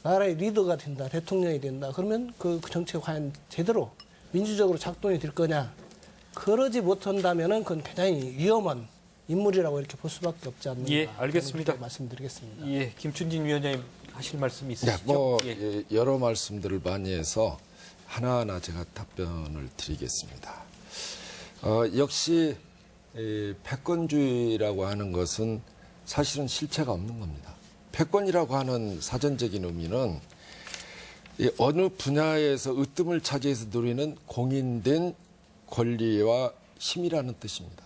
E: 나라의 리더가 된다, 대통령이 된다. 그러면 그 정책 과연 제대로 민주적으로 작동이 될 거냐? 그러지 못한다면은 그건 굉장히 위험한 인물이라고 이렇게 볼 수밖에 없지 않는가.
A: 예, 알겠습니다.
E: 말씀드리겠습니다.
A: 예, 김춘진 위원장님 하실 말씀이 있으시죠?
B: 네, 뭐
A: 예.
B: 여러 말씀들을 많이 해서 하나하나 제가 답변을 드리겠습니다. 역시 이 패권주의라고 하는 것은 사실은 실체가 없는 겁니다. 패권이라고 하는 사전적인 의미는 이 어느 분야에서 으뜸을 차지해서 누리는 공인된 권리와 힘이라는 뜻입니다.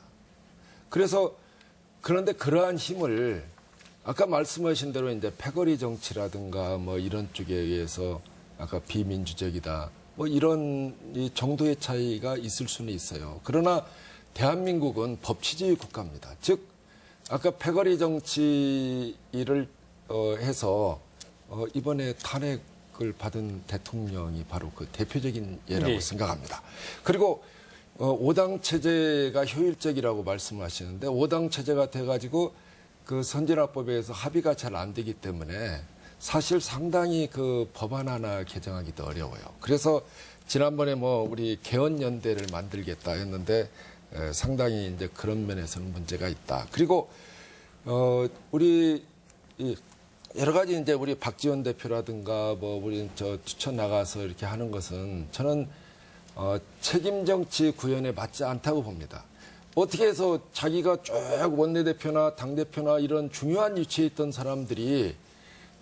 B: 그래서 그런데 그러한 힘을 아까 말씀하신 대로 이제 패거리 정치라든가 뭐 이런 쪽에 의해서 아까 비민주적이다 뭐 이런 이 정도의 차이가 있을 수는 있어요. 그러나 대한민국은 법치주의 국가입니다. 즉 아까 패거리 정치를 해서 이번에 탄핵을 받은 대통령이 바로 그 대표적인 예라고
A: 네.
B: 생각합니다. 그리고 5당 체제가 효율적이라고 말씀하시는데 5당 체제가 돼가지고 그 선진화법에서 합의가 잘 안 되기 때문에 사실 상당히 그 법안 하나 개정하기도 어려워요. 그래서 지난번에 뭐 우리 개헌연대를 만들겠다 했는데 상당히 이제 그런 면에서는 문제가 있다. 그리고 우리 여러 가지 이제 우리 박지원 대표라든가 뭐 우리 저 추천 나가서 이렇게 하는 것은 저는 책임 정치 구현에 맞지 않다고 봅니다. 어떻게 해서 자기가 쭉 원내대표나 당대표나 이런 중요한 위치에 있던 사람들이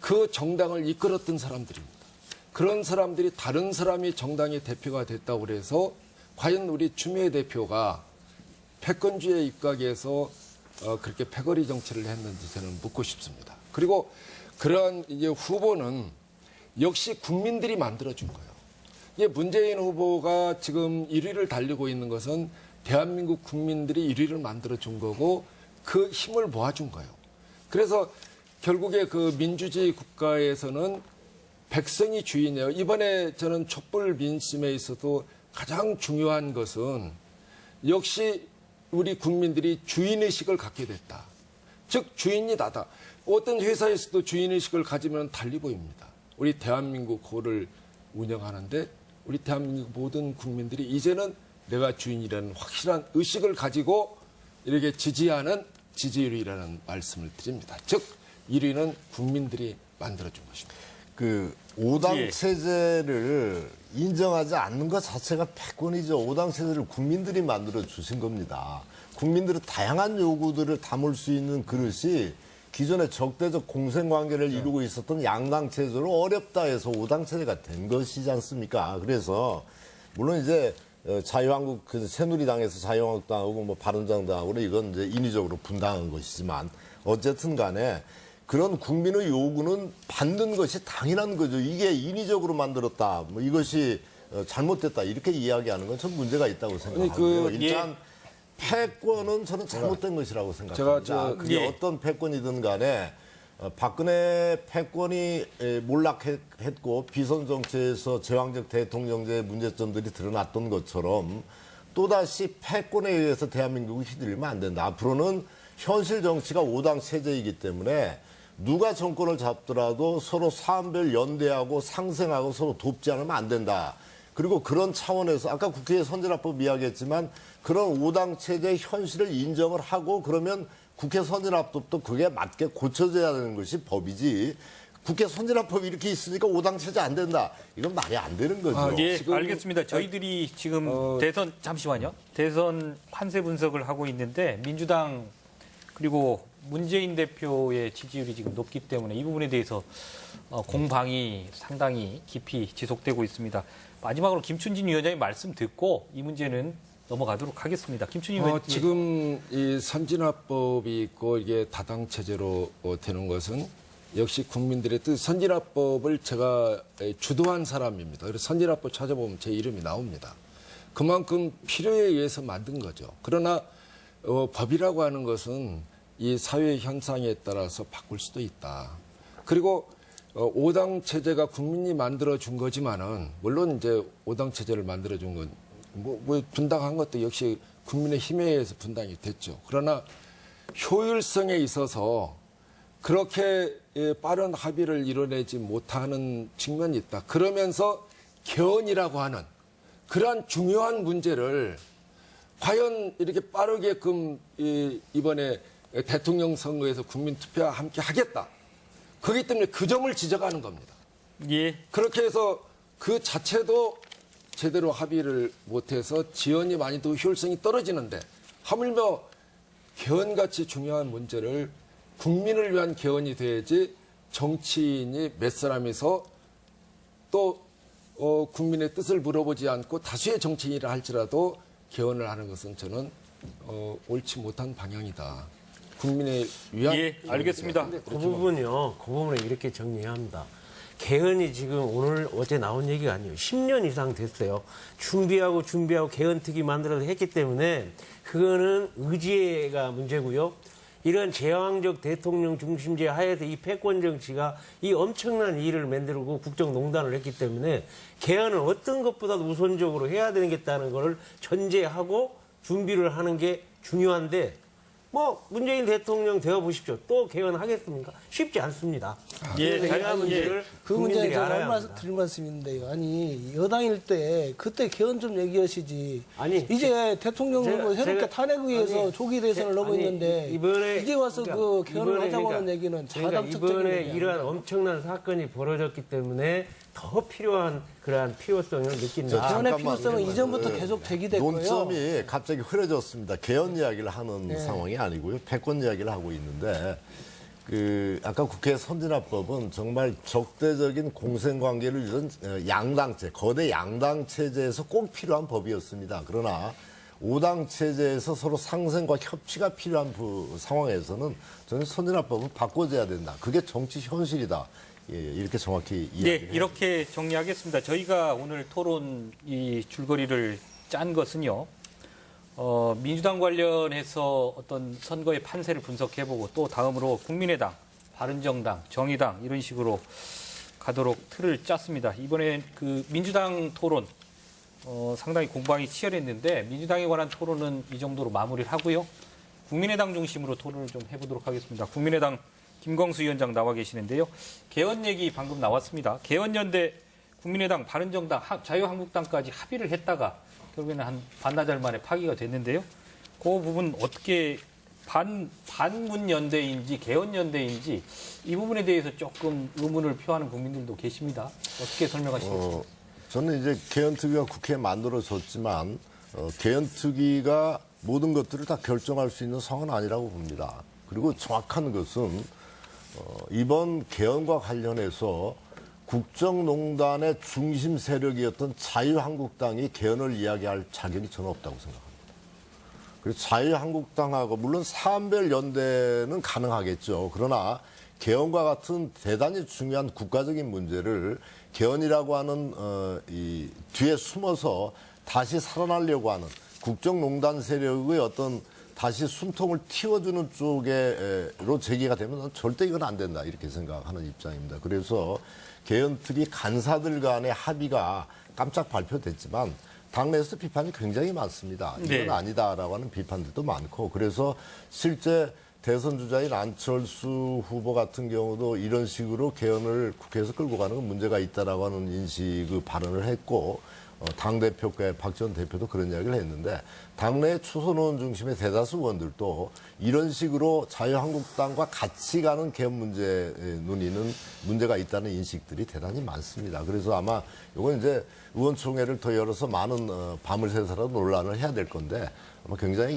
B: 그 정당을 이끌었던 사람들입니다. 그런 사람들이 다른 사람이 정당의 대표가 됐다고 그래서 과연 우리 추미애 대표가 패권주의에 입각해서 그렇게 패거리 정치를 했는지 저는 묻고 싶습니다. 그리고 그러한 이제 후보는 역시 국민들이 만들어준 거예요. 이게 문재인 후보가 지금 1위를 달리고 있는 것은 대한민국 국민들이 1위를 만들어준 거고 그 힘을 모아준 거예요. 그래서 결국에 그 민주주의 국가에서는 백성이 주인이에요. 이번에 저는 촛불 민심에 있어도 가장 중요한 것은 역시 우리 국민들이 주인의식을 갖게 됐다. 즉 주인이 나다. 어떤 회사에서도 주인의식을 가지면 달리 보입니다. 우리 대한민국 호를 운영하는데 우리 대한민국 모든 국민들이 이제는 내가 주인이라는 확실한 의식을 가지고 이렇게 지지하는 지지율이라는 말씀을 드립니다. 즉 1위는 국민들이 만들어준 것입니다.
C: 그 5당
A: 예.
C: 체제를 인정하지 않는 것 자체가 패권이죠. 5당 체제를 국민들이 만들어 주신 겁니다. 국민들의 다양한 요구들을 담을 수 있는 그릇이 기존의 적대적 공생관계를 이루고 있었던 양당 체제로 어렵다 해서 5당 체제가 된 것이지 않습니까? 그래서 물론 이제 자유한국 그 새누리당에서 자유한국당하고 뭐 바른정당하고는 이건 이제 인위적으로 분당한 것이지만 어쨌든 간에 그런 국민의 요구는 받는 것이 당연한 거죠. 이게 인위적으로 만들었다. 뭐 이것이 잘못됐다. 이렇게 이야기하는 건 전 문제가 있다고 생각하고요. 일단 패권은 저는 잘못된 것이라고 생각합니다. 그게 어떤 패권이든 간에 박근혜 패권이 몰락했고 비선 정치에서 제왕적 대통령제의 문제점들이 드러났던 것처럼 또다시 패권에 의해서 대한민국이 휘둘리면 안 된다. 앞으로는 현실 정치가 5당 체제이기 때문에 누가 정권을 잡더라도 서로 사안별 연대하고 상생하고 서로 돕지 않으면 안 된다. 그리고 그런 차원에서 아까 국회의 선진화법 이야기했지만 그런 5당 체제의 현실을 인정을 하고 그러면 국회 선진화법도 그게 맞게 고쳐져야 되는 것이 법이지. 국회 선진화법이 이렇게 있으니까 5당 체제 안 된다. 이건 말이 안 되는 거죠.
A: 예, 알겠습니다. 저희들이 지금 대선 잠시만요. 대선 판세 분석을 하고 있는데 민주당 그리고 문재인 대표의 지지율이 지금 높기 때문에 이 부분에 대해서 공방이 상당히 깊이 지속되고 있습니다. 마지막으로 김춘진 위원장의 말씀 듣고 이 문제는 넘어가도록 하겠습니다. 김춘진 위원장.
B: 지금 이 선진화법이 있고 이게 다당 체제로 되는 것은 역시 국민들의 뜻. 선진화법을 제가 주도한 사람입니다. 그래서 선진화법 찾아보면 제 이름이 나옵니다. 그만큼 필요에 의해서 만든 거죠. 그러나 법이라고 하는 것은 이 사회 현상에 따라서 바꿀 수도 있다. 그리고 5당 체제가 국민이 만들어준 거지만은 물론 이제 5당 체제를 만들어준 건 뭐 분당한 것도 역시 국민의 힘에 의해서 분당이 됐죠. 그러나 효율성에 있어서 그렇게 빠른 합의를 이뤄내지 못하는 측면이 있다. 그러면서 개헌이라고 하는 그러한 중요한 문제를 과연 이렇게 빠르게끔 이번에 대통령 선거에서 국민 투표와 함께 하겠다. 그렇기 때문에 그 점을 지적하는 겁니다.
A: 예.
B: 그렇게 해서 그 자체도 제대로 합의를 못해서 지연이 많이 더 효율성이 떨어지는데 하물며 개헌같이 중요한 문제를 국민을 위한 개헌이 돼야지 정치인이 몇 사람이서 또 국민의 뜻을 물어보지 않고 다수의 정치인이라 할지라도 개헌을 하는 것은 저는 옳지 못한 방향이다. 국민의 위한.
A: 예, 알겠습니다.
D: 그 부분은요. 그 부분을 이렇게 정리해야 합니다. 개헌이 지금 오늘 어제 나온 얘기가 아니에요. 10년 이상 됐어요. 준비하고 개헌특위 만들어서 했기 때문에 그거는 의지가 문제고요. 이런 제왕적 대통령 중심제 하에서 이 패권 정치가 이 엄청난 일을 만들고 국정농단을 했기 때문에 개헌은 어떤 것보다도 우선적으로 해야 되겠다는 것을 전제하고 준비를 하는 게 중요한데 뭐 문재인 대통령 되어 보십시오. 또 개헌하겠습니까? 쉽지 않습니다.
A: 예,
D: 다양한 문제를
E: 그 문제는
D: 국민들이
E: 제가
D: 알아야
E: 할
D: 합니다.
E: 드릴 말씀인데요. 아니 여당일 때 그때 개헌 좀 얘기하시지.
D: 아니,
E: 이제 대통령으로 새롭게
D: 제가-
E: 탄핵의해서
D: 아니,
E: 조기 대선을 넣고
D: 아니,
E: 있는데
D: 이번에
E: 이제 와서 그 개헌을
D: 이번에
E: 하자고 하는
D: 그러니까
E: 얘기는
D: 그러니까
E: 자당적인
D: 이번에
E: 얘기
D: 이러한
E: 아닙니까?
D: 엄청난 사건이 벌어졌기 때문에 더 필요한 그러한 필요성을 느낀다.
E: 개헌의
C: 잠깐만,
E: 필요성은
C: 네.
E: 이전부터 계속 제기됐고요.
C: 논점이 갑자기 흐려졌습니다. 개헌 이야기를 하는 상황이 아니고요. 패권 이야기를 하고 있는데 아까 국회 선진화법은 정말 적대적인 공생관계를 이룬 양당체, 거대 양당 체제에서 꼭 필요한 법이었습니다. 그러나 5당 체제에서 서로 상생과 협치가 필요한 상황에서는 저는 선진화법은 바꿔줘야 된다. 그게 정치 현실이다. 예, 이렇게 정확히
A: 네,
C: 이야기를
A: 이렇게 정리하겠습니다. 저희가 오늘 토론 이 줄거리를 짠 것은요. 민주당 관련해서 어떤 선거의 판세를 분석해보고 또 다음으로 국민의당, 바른정당, 정의당 이런 식으로 가도록 틀을 짰습니다. 이번에 그 민주당 토론 상당히 공방이 치열했는데 민주당에 관한 토론은 이 정도로 마무리를 하고요. 국민의당 중심으로 토론을 좀 해보도록 하겠습니다. 국민의당 김광수 위원장 나와 계시는데요. 개헌 얘기 방금 나왔습니다. 개헌연대, 국민의당, 바른정당, 자유한국당까지 합의를 했다가 결국에는 한 반나절 만에 파기가 됐는데요. 그 부분 어떻게 반문연대인지 개헌연대인지 이 부분에 대해서 조금 의문을 표하는 국민들도 계십니다. 어떻게 설명하시겠습니까?
C: 저는 이제 개헌특위가 국회에 만들어졌지만 개헌특위가 모든 것들을 다 결정할 수 있는 상황은 아니라고 봅니다. 그리고 정확한 것은 이번 개헌과 관련해서 국정농단의 중심 세력이었던 자유한국당이 개헌을 이야기할 자격이 저는 없다고 생각합니다. 그래서 자유한국당하고 물론 사안별연대는 가능하겠죠. 그러나 개헌과 같은 대단히 중요한 국가적인 문제를 개헌이라고 하는 이 뒤에 숨어서 다시 살아나려고 하는 국정농단 세력의 어떤 다시 숨통을 틔워주는 쪽으로 제기가 되면 절대 이건 안 된다 이렇게 생각하는 입장입니다. 그래서 개헌특위 간사들 간의 합의가 깜짝 발표됐지만 당내에서 비판이 굉장히 많습니다. 이건
A: 네.
C: 아니다라고 하는 비판들도 많고 그래서 실제 대선 주자인 안철수 후보 같은 경우도 이런 식으로 개헌을 국회에서 끌고 가는 건 문제가 있다라고 하는 인식의 발언을 했고 당대표께 박지원 대표도 그런 이야기를 했는데 당내 초선의원 중심의 대다수 의원들도 이런 식으로 자유한국당과 같이 가는 개헌 문제 논의는 문제가 있다는 인식들이 대단히 많습니다. 그래서 아마 이건 이제 의원총회를 더 열어서 많은 밤을 새서라도 논란을 해야 될 건데 아마 굉장히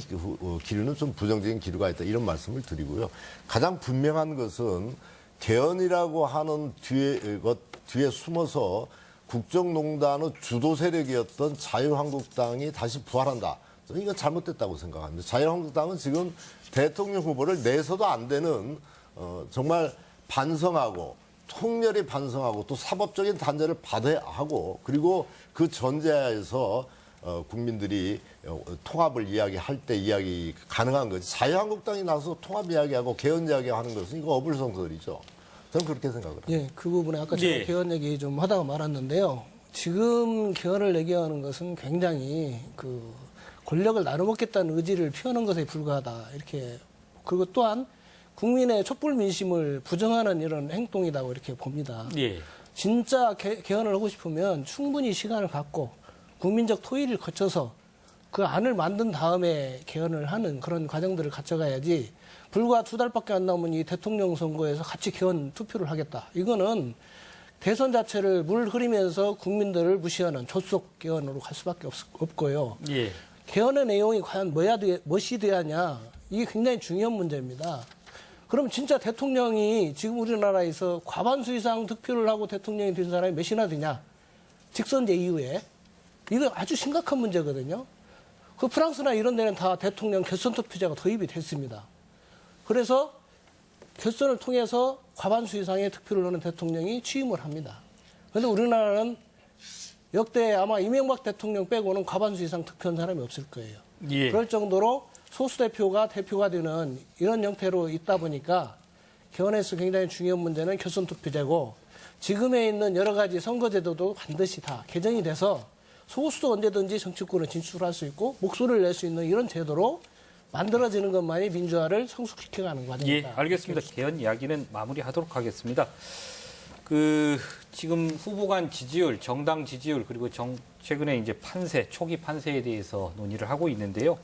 C: 기류는 좀 부정적인 기류가 있다 이런 말씀을 드리고요. 가장 분명한 것은 개헌이라고 하는 뒤에 숨어서 국정농단의 주도 세력이었던 자유한국당이 다시 부활한다. 저는 이거 잘못됐다고 생각합니다. 자유한국당은 지금 대통령 후보를 내서도 안 되는 정말 반성하고 통렬히 반성하고 또 사법적인 단죄를 받아야 하고 그리고 그 전제하에서 국민들이 통합을 이야기할 때 이야기 가능한 거지. 자유한국당이 나서 통합 이야기하고 개헌 이야기하는 것은 이거 어불성설이죠. 저는 그렇게 생각을 합니다.
E: 예, 그 부분에 아까 제가
A: 예.
E: 개헌 얘기 좀 하다가 말았는데요. 지금 개헌을 얘기하는 것은 굉장히 그 권력을 나눠먹겠다는 의지를 표하는 것에 불과하다. 이렇게 그리고 또한 국민의 촛불 민심을 부정하는 이런 행동이라고 이렇게 봅니다.
A: 예.
E: 진짜 개헌을 하고 싶으면 충분히 시간을 갖고 국민적 토의를 거쳐서 그 안을 만든 다음에 개헌을 하는 그런 과정들을 갖춰가야지 불과 2달밖에 안 남은 이 대통령 선거에서 같이 개헌 투표를 하겠다. 이거는 대선 자체를 물 흐리면서 국민들을 무시하는 조속 개헌으로 갈 수밖에 없고요.
A: 예.
E: 개헌의 내용이 과연 무엇이 돼야 하냐. 이게 굉장히 중요한 문제입니다. 그럼 진짜 대통령이 지금 우리나라에서 과반수 이상 득표를 하고 대통령이 된 사람이 몇이나 되냐. 직선제 이후에. 이거 아주 심각한 문제거든요. 그 프랑스나 이런 데는 다 대통령 결선 투표제가 도입이 됐습니다. 그래서 결선을 통해서 과반수 이상의 득표를 하는 대통령이 취임을 합니다. 그런데 우리나라는 역대 아마 이명박 대통령 빼고는 과반수 이상 득표한 사람이 없을 거예요.
A: 예.
E: 그럴 정도로 소수 대표가 되는 이런 형태로 있다 보니까 개헌에서 굉장히 중요한 문제는 결선 투표제고 지금에 있는 여러 가지 선거제도도 반드시 다 개정이 돼서 소수도 언제든지 정치권을 진출할 수 있고 목소리를 낼 수 있는 이런 제도로 만들어지는 것만이 민주화를 성숙시켜가는 과정이다.
A: 예, 알겠습니다. 개헌 이야기는 마무리하도록 하겠습니다. 지금 후보 간 지지율, 정당 지지율 그리고 최근에 이제 판세, 초기 판세에 대해서 논의를 하고 있는데요.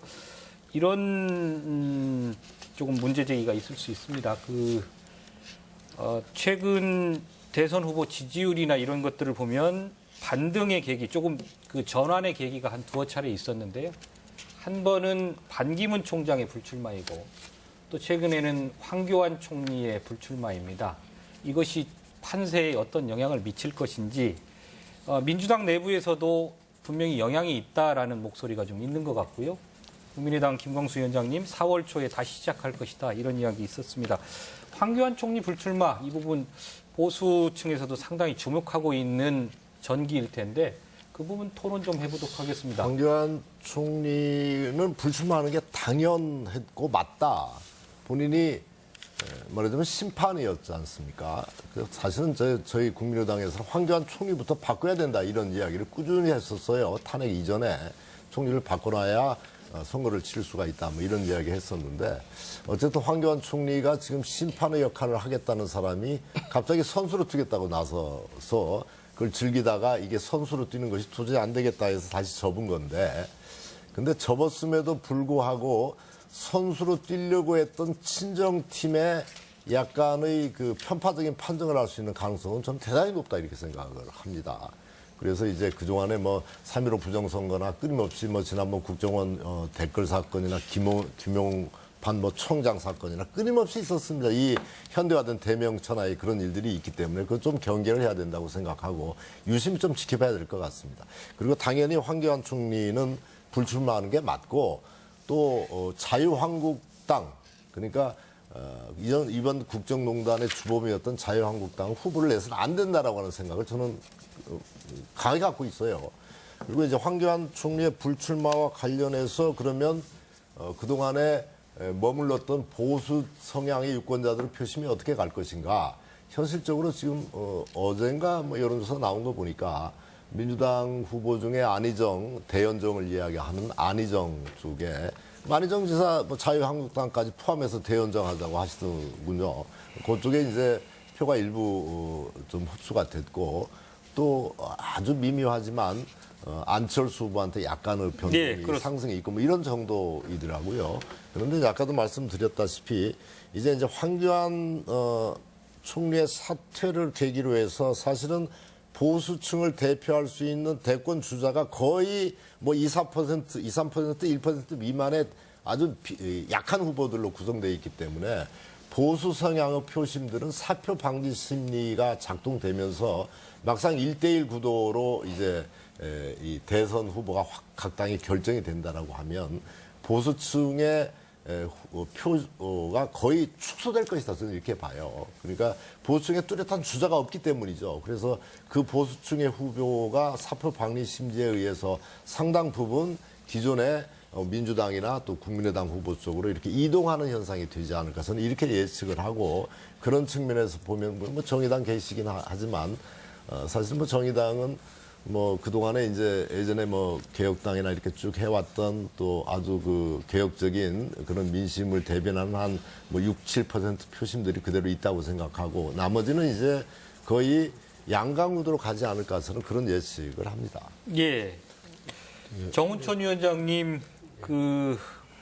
A: 이런 조금 문제 제기가 있을 수 있습니다. 최근 대선 후보 지지율이나 이런 것들을 보면 반등의 계기, 조금 그 전환의 계기가 한 두어 차례 있었는데요. 한 번은 반기문 총장의 불출마이고 또 최근에는 황교안 총리의 불출마입니다. 이것이 판세에 어떤 영향을 미칠 것인지 민주당 내부에서도 분명히 영향이 있다라는 목소리가 좀 있는 것 같고요. 국민의당 김광수 위원장님 4월 초에 다시 시작할 것이다 이런 이야기 있었습니다. 황교안 총리 불출마 이 부분 보수층에서도 상당히 주목하고 있는 전기일 텐데 그 부분 토론 좀 해보도록 하겠습니다.
C: 황교안 총리는 불출마하는 게 당연했고 맞다. 본인이 말하자면 심판이었지 않습니까? 사실은 저희 국민의당에서는 황교안 총리부터 바꿔야 된다 이런 이야기를 꾸준히 했었어요. 탄핵 이전에 총리를 바꿔놔야 선거를 치를 수가 있다 뭐 이런 이야기 했었는데 어쨌든 황교안 총리가 지금 심판의 역할을 하겠다는 사람이 갑자기 선수로 뛰겠다고 나서서 그걸 즐기다가 이게 선수로 뛰는 것이 도저히 안 되겠다 해서 다시 접은 건데 근데 접었음에도 불구하고 선수로 뛰려고 했던 친정팀의 약간의 그 편파적인 판정을 할 수 있는 가능성은 저는 대단히 높다 이렇게 생각을 합니다. 그래서 이제 그동안에 뭐 3.15 부정선거나 끊임없이 뭐 지난번 국정원 댓글 사건이나 김용판 뭐 총장 사건이나 끊임없이 있었습니다. 이 현대화된 대명천하의 그런 일들이 있기 때문에 그걸 좀 경계를 해야 된다고 생각하고 유심히 좀 지켜봐야 될 것 같습니다. 그리고 당연히 황교안 총리는 불출마하는 게 맞고 또 자유한국당 그러니까 이번 국정농단의 주범이었던 자유한국당 후보를 내서는 안 된다라고 하는 생각을 저는 강하게 갖고 있어요. 그리고 이제 황교안 총리의 불출마와 관련해서 그러면 그동안에 머물렀던 보수 성향의 유권자들의 표심이 어떻게 갈 것인가. 현실적으로 지금 어젠가 뭐 여론조사 나온 거 보니까 민주당 후보 중에 안희정, 대연정을 이야기하는 안희정 쪽에 안희정 지사 뭐 자유한국당까지 포함해서 대연정하자고 하시더군요. 그쪽에 이제 표가 일부 좀 흡수가 됐고 또 아주 미묘하지만 안철수 후보한테 약간의 변동이 상승이 있고 뭐 이런 정도이더라고요. 그런데 아까도 말씀드렸다시피 이제 황교안 총리의 사퇴를 계기로 해서 사실은 보수층을 대표할 수 있는 대권 주자가 거의 뭐 3% 1% 미만의 아주 약한 후보들로 구성되어 있기 때문에 보수 성향의 표심들은 사표 방지 심리가 작동되면서 막상 1대1 구도로 이제 이 대선 후보가 확 각 당이 결정이 된다라고 하면 보수층의 표가 거의 축소될 것이다. 저는 이렇게 봐요. 그러니까 보수층에 뚜렷한 주자가 없기 때문이죠. 그래서 그 보수층의 후보가 사표 방리 심지에 의해서 상당 부분 기존의 민주당이나 또 국민의당 후보 쪽으로 이렇게 이동하는 현상이 되지 않을까. 저는 이렇게 예측을 하고 그런 측면에서 보면 뭐 정의당 계시긴 하지만 사실 뭐 정의당은 뭐 그동안에 이제 예전에 뭐 개혁당이나 이렇게 쭉 해왔던 또 아주 그 개혁적인 그런 민심을 대변하는 한 뭐 6, 7% 표심들이 그대로 있다고 생각하고 나머지는 이제 거의 양강구도로 가지 않을까 저는 그런 예측을 합니다.
A: 예. 정운천 위원장님, 그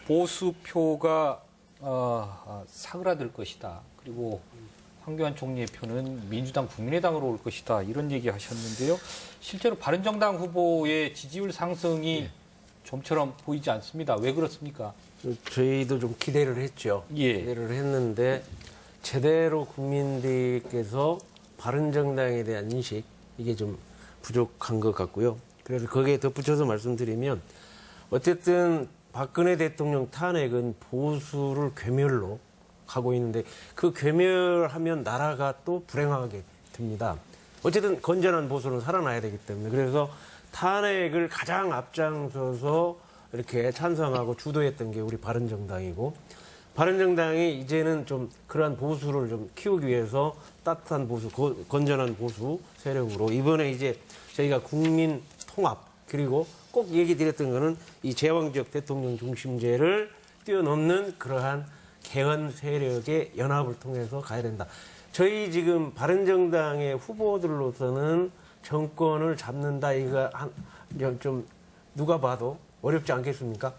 A: 보수표가 사그라들 것이다. 그리고 황교안 총리의 표는 민주당, 국민의당으로 올 것이다. 이런 얘기 하셨는데요. 실제로 바른정당 후보의 지지율 상승이 좀처럼 보이지 않습니다. 왜 그렇습니까?
D: 저희도 좀 기대를 했죠.
A: 예.
D: 기대를 했는데 제대로 국민들께서 바른정당에 대한 인식 이게 좀 부족한 것 같고요. 그래서 거기에 덧붙여서 말씀드리면 어쨌든 박근혜 대통령 탄핵은 보수를 괴멸로 가고 있는데 그 괴멸하면 나라가 또 불행하게 됩니다. 어쨌든 건전한 보수는 살아나야 되기 때문에 그래서 탄핵을 가장 앞장서서 이렇게 찬성하고 주도했던 게 우리 바른정당이고 바른정당이 이제는 좀 그러한 보수를 좀 키우기 위해서 따뜻한 보수, 건전한 보수 세력으로 이번에 이제 저희가 국민 통합 그리고 꼭 얘기 드렸던 거는 이 제왕적 대통령 중심제를 뛰어넘는 그러한 개헌 세력의 연합을 통해서 가야 된다. 저희 지금 바른정당의 후보들로서는 정권을 잡는다 이거 좀 누가 봐도 어렵지 않겠습니까?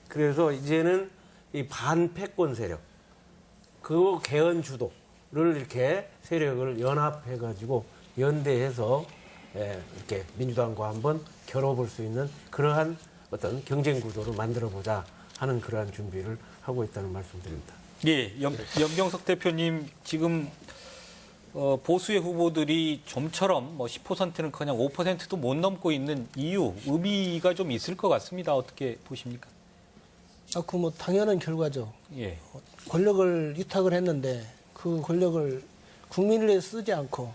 D: 그래서 이제는 이 반패권 세력, 그 개헌 주도를 이렇게 세력을 연합해가지고 연대해서 이렇게 민주당과 한번 겨뤄볼 수 있는 그러한 어떤 경쟁 구도를 만들어보자 하는 그러한 준비를 하고 있다는 말씀드립니다.
A: 예, 염경석 대표님 지금 보수의 후보들이 좀처럼 뭐 10%는커녕 5%도 못 넘고 있는 이유, 의미가 좀 있을 것 같습니다. 어떻게 보십니까?
E: 그 뭐 당연한 결과죠.
A: 예.
E: 권력을 위탁을 했는데 그 권력을 국민을 위해 쓰지 않고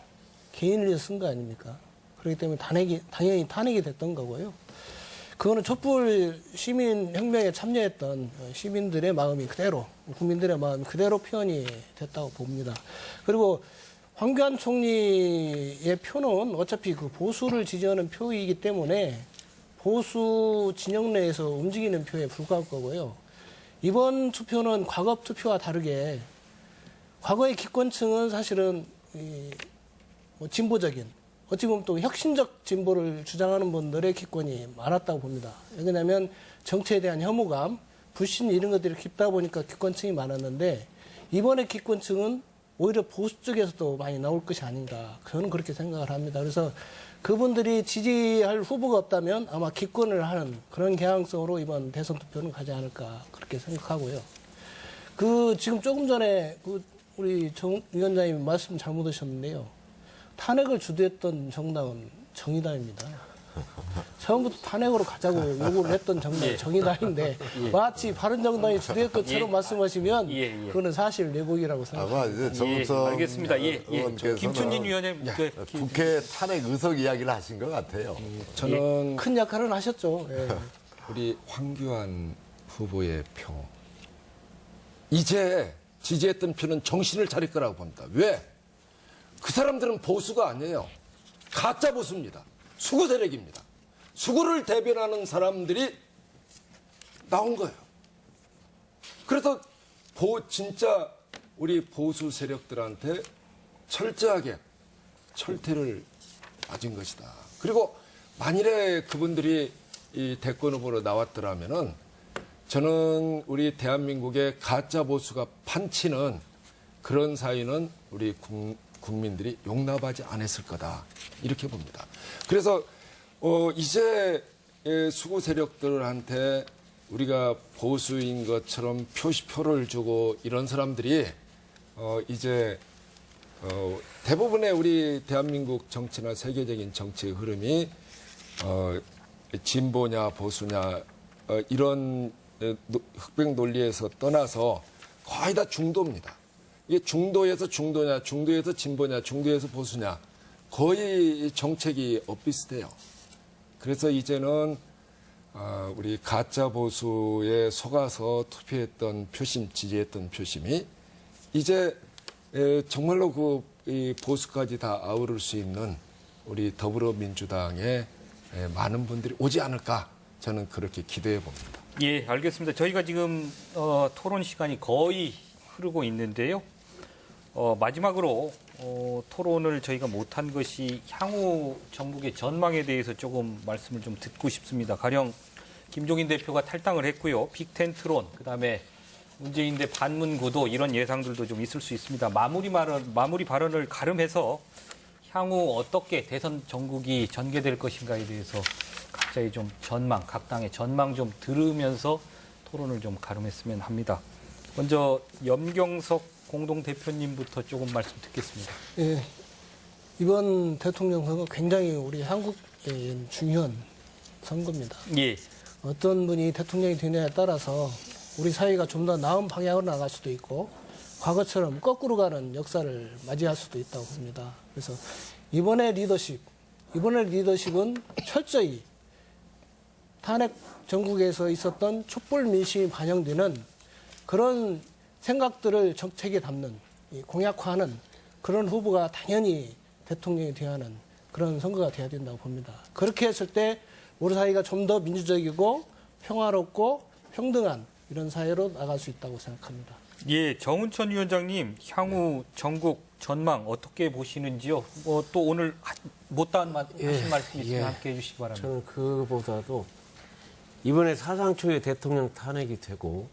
E: 개인을 위해 쓴 거 아닙니까? 그렇기 때문에 당연히 탄핵이 됐던 거고요. 그거는 촛불 시민혁명에 참여했던 시민들의 마음이 그대로, 국민들의 마음이 그대로 표현이 됐다고 봅니다. 그리고 황교안 총리의 표는 어차피 그 보수를 지지하는 표이기 때문에 보수 진영 내에서 움직이는 표에 불과할 거고요. 이번 투표는 과거 투표와 다르게 과거의 기권층은 사실은 진보적인 어찌 보면 또 혁신적 진보를 주장하는 분들의 기권이 많았다고 봅니다. 왜냐하면 정치에 대한 혐오감, 불신 이런 것들이 깊다 보니까 기권층이 많았는데 이번에 기권층은 오히려 보수 쪽에서도 많이 나올 것이 아닌가. 저는 그렇게 생각을 합니다. 그래서 그분들이 지지할 후보가 없다면 아마 기권을 하는 그런 경향성으로 이번 대선 투표는 가지 않을까 그렇게 생각하고요. 지금 조금 전에 우리 정 위원장님 말씀 잘못하셨는데요. 탄핵을 주도했던 정당은 정의당입니다. 처음부터 탄핵으로 가자고 요구를 했던 정당이 정의당인데 마치 바른정당이 주도할 것처럼 말씀하시면 그거는 사실 왜곡이라고 생각합니다.
C: 아마 이제 정우성
A: 알겠습니다. 김춘진 위원님
C: 국회 탄핵 의석 이야기를 하신 것 같아요.
B: 저는
E: 큰 역할은 하셨죠. 예.
B: 우리 황교안 후보의 표 이제 지지했던 표는 정신을 차릴 거라고 봅니다. 왜? 그 사람들은 보수가 아니에요. 가짜 보수입니다. 수구 세력입니다. 수구를 대변하는 사람들이 나온 거예요. 그래서 진짜 우리 보수 세력들한테 철저하게 철퇴를 맞은 것이다. 그리고 만일에 그분들이 이 대권 후보로 나왔더라면은 저는 우리 대한민국의 가짜 보수가 판치는 그런 사이는 우리 국민들이 용납하지 않았을 거다. 이렇게 봅니다. 그래서 이제 수구 세력들한테 우리가 보수인 것처럼 표를 주고 이런 사람들이 이제 대부분의 우리 대한민국 정치나 세계적인 정치의 흐름이 진보냐 보수냐 이런 흑백 논리에서 떠나서 거의 다 중도입니다. 이게 중도에서 중도냐, 중도에서 진보냐, 중도에서 보수냐 거의 정책이 엇비슷해요. 그래서 이제는 우리 가짜 보수에 속아서 투표했던 표심, 지지했던 표심이 이제 정말로 이 보수까지 다 아우를 수 있는 우리 더불어민주당에 많은 분들이 오지 않을까 저는 그렇게 기대해 봅니다.
A: 예, 알겠습니다. 저희가 지금 토론 시간이 거의 흐르고 있는데요. 마지막으로 토론을 저희가 못한 것이 향후 정국의 전망에 대해서 조금 말씀을 좀 듣고 싶습니다. 가령 김종인 대표가 탈당을 했고요. 빅텐트론, 그다음에 문재인 대 반문 구도 이런 예상들도 좀 있을 수 있습니다. 마무리 발언을 가름해서 향후 어떻게 대선 정국이 전개될 것인가에 대해서 각자의 좀 전망, 각 당의 전망 좀 들으면서 토론을 좀 가름했으면 합니다. 먼저 염경석 공동대표님부터 조금 말씀 듣겠습니다.
E: 예, 이번 대통령 선거 굉장히 우리 한국에 중요한 선거입니다.
A: 예.
E: 어떤 분이 대통령이 되느냐에 따라서 우리 사회가 좀 더 나은 방향으로 나갈 수도 있고 과거처럼 거꾸로 가는 역사를 맞이할 수도 있다고 봅니다. 그래서 이번의 리더십은 철저히 탄핵 정국에서 있었던 촛불 민심이 반영되는 그런 생각들을 정책에 담는 공약화하는 그런 후보가 당연히 대통령이 되어야 하는 그런 선거가 돼야 된다고 봅니다. 그렇게 했을 때 우리 사회가 좀 더 민주적이고 평화롭고 평등한 이런 사회로 나갈 수 있다고 생각합니다.
A: 예, 정운천 위원장님 향후 전국 전망 어떻게 보시는지요? 또 오늘 못다한 하신 말씀 있으면 함께 해주시기 바랍니다.
D: 저는 그보다도 이번에 사상 초의 대통령 탄핵이 되고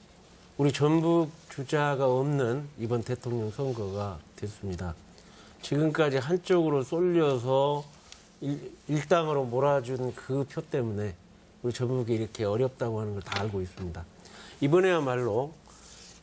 D: 우리 전북 주자가 없는 이번 대통령 선거가 됐습니다. 지금까지 한쪽으로 쏠려서 일당으로 몰아준 그 표 때문에 우리 전북이 이렇게 어렵다고 하는 걸 다 알고 있습니다. 이번에야말로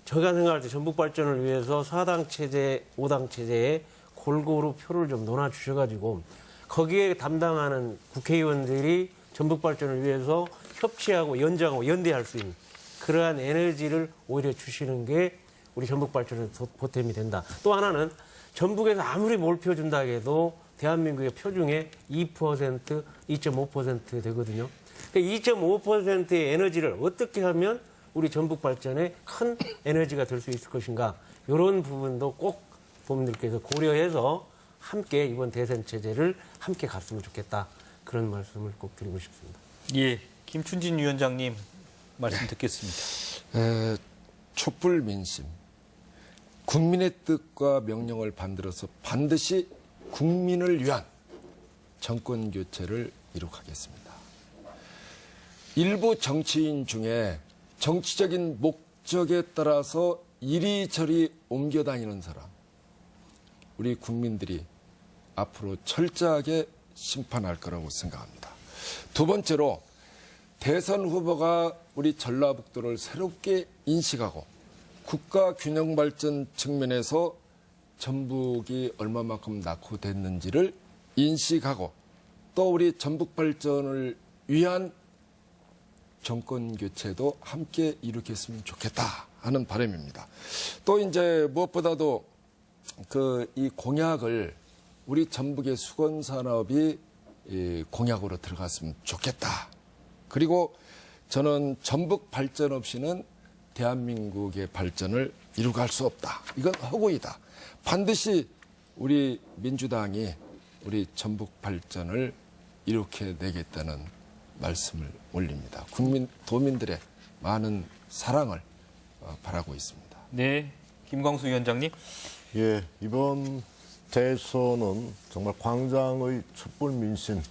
D: 제가 생각할 때 전북 발전을 위해서 4당 체제, 5당 체제에 골고루 표를 좀 놓아주셔가지고 거기에 담당하는 국회의원들이 전북 발전을 위해서 협치하고 연장하고 연대할 수 있는 그러한 에너지를 오히려 주시는 게 우리 전북 발전의 보탬이 된다. 또 하나는 전북에서 아무리 몰표 준다 해도 대한민국의 표 중에 2%, 2.5% 되거든요. 2.5%의 에너지를 어떻게 하면 우리 전북 발전에 큰 에너지가 될 수 있을 것인가. 이런 부분도 꼭 국민들께서 고려해서 함께 이번 대선 체제를 함께 갔으면 좋겠다. 그런 말씀을 꼭 드리고 싶습니다.
A: 예, 김춘진 위원장님 말씀 듣겠습니다.
B: 촛불 민심, 국민의 뜻과 명령을 받들어서 반드시 국민을 위한 정권 교체를 이룩하겠습니다. 일부 정치인 중에 정치적인 목적에 따라서 이리저리 옮겨 다니는 사람, 우리 국민들이 앞으로 철저하게 심판할 거라고 생각합니다. 두 번째로 대선 후보가 우리 전라북도를 새롭게 인식하고 국가 균형 발전 측면에서 전북이 얼마만큼 낙후됐는지를 인식하고 또 우리 전북 발전을 위한 정권 교체도 함께 이룩했으면 좋겠다 하는 바람입니다. 또 이제 무엇보다도 이 공약을 우리 전북의 수건 산업이 공약으로 들어갔으면 좋겠다. 그리고 저는 전북 발전 없이는 대한민국의 발전을 이루갈 수 없다. 이건 허구이다. 반드시 우리 민주당이 우리 전북 발전을 이룩해내겠다는 말씀을 올립니다. 도민들의 많은 사랑을 바라고 있습니다.
A: 네, 김광수 위원장님.
C: 예, 이번 대선은 정말 광장의 촛불 민심,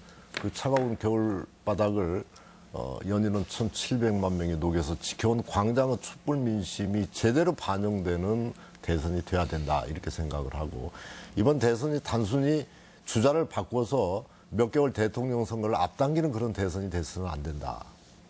C: 그 차가운 겨울바닥을 연인은 1,700만 명이 녹여서 지켜온 광장의 촛불 민심이 제대로 반영되는 대선이 돼야 된다 이렇게 생각을 하고 이번 대선이 단순히 주자를 바꿔서 몇 개월 대통령 선거를 앞당기는 그런 대선이 돼서는 안 된다.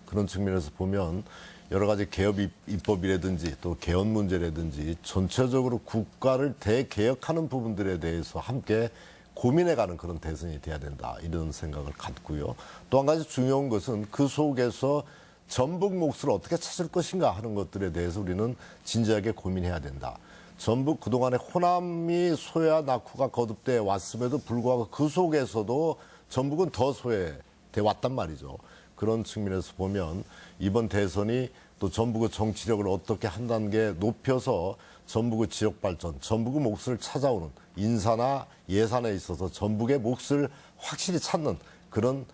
C: 그런 측면에서 보면 여러 가지 개업 입법이라든지 또 개헌 문제라든지 전체적으로 국가를 대개혁하는 부분들에 대해서 함께 고민해가는 그런 대선이 돼야 된다 이런 생각을 갖고요. 또 한 가지 중요한 것은 그 속에서 전북 몫을 어떻게 찾을 것인가 하는 것들에 대해서 우리는 진지하게 고민해야 된다. 전북 그동안에 호남이 소외와 낙후가 거듭돼 왔음에도 불구하고 그 속에서도 전북은 더 소외돼 왔단 말이죠. 그런 측면에서 보면 이번 대선이 또 전북의 정치력을 어떻게 한 단계 높여서 전북의 지역 발전, 전북의 몫을 찾아오는 인사나 예산에 있어서 전북의 몫을 확실히 찾는 그런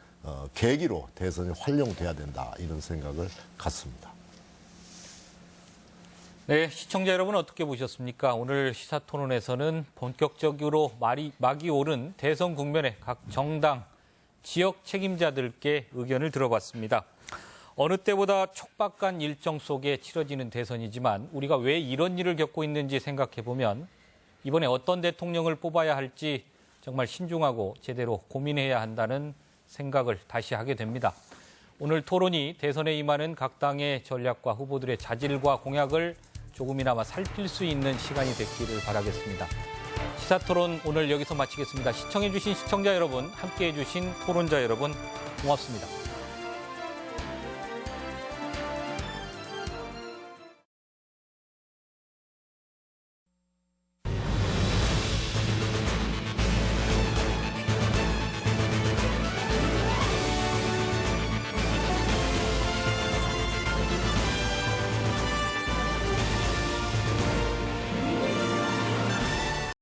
C: 계기로 대선이 활용돼야 된다 이런 생각을 갖습니다.
A: 네, 시청자 여러분 어떻게 보셨습니까? 오늘 시사토론에서는 본격적으로 막이 오른 대선 국면에 각 정당, 지역 책임자들께 의견을 들어봤습니다. 어느 때보다 촉박한 일정 속에 치러지는 대선이지만 우리가 왜 이런 일을 겪고 있는지 생각해보면 이번에 어떤 대통령을 뽑아야 할지 정말 신중하고 제대로 고민해야 한다는 생각을 다시 하게 됩니다. 오늘 토론이 대선에 임하는 각 당의 전략과 후보들의 자질과 공약을 조금이나마 살필 수 있는 시간이 됐기를 바라겠습니다. 시사토론 오늘 여기서 마치겠습니다. 시청해주신 시청자 여러분, 함께해주신 토론자 여러분, 고맙습니다.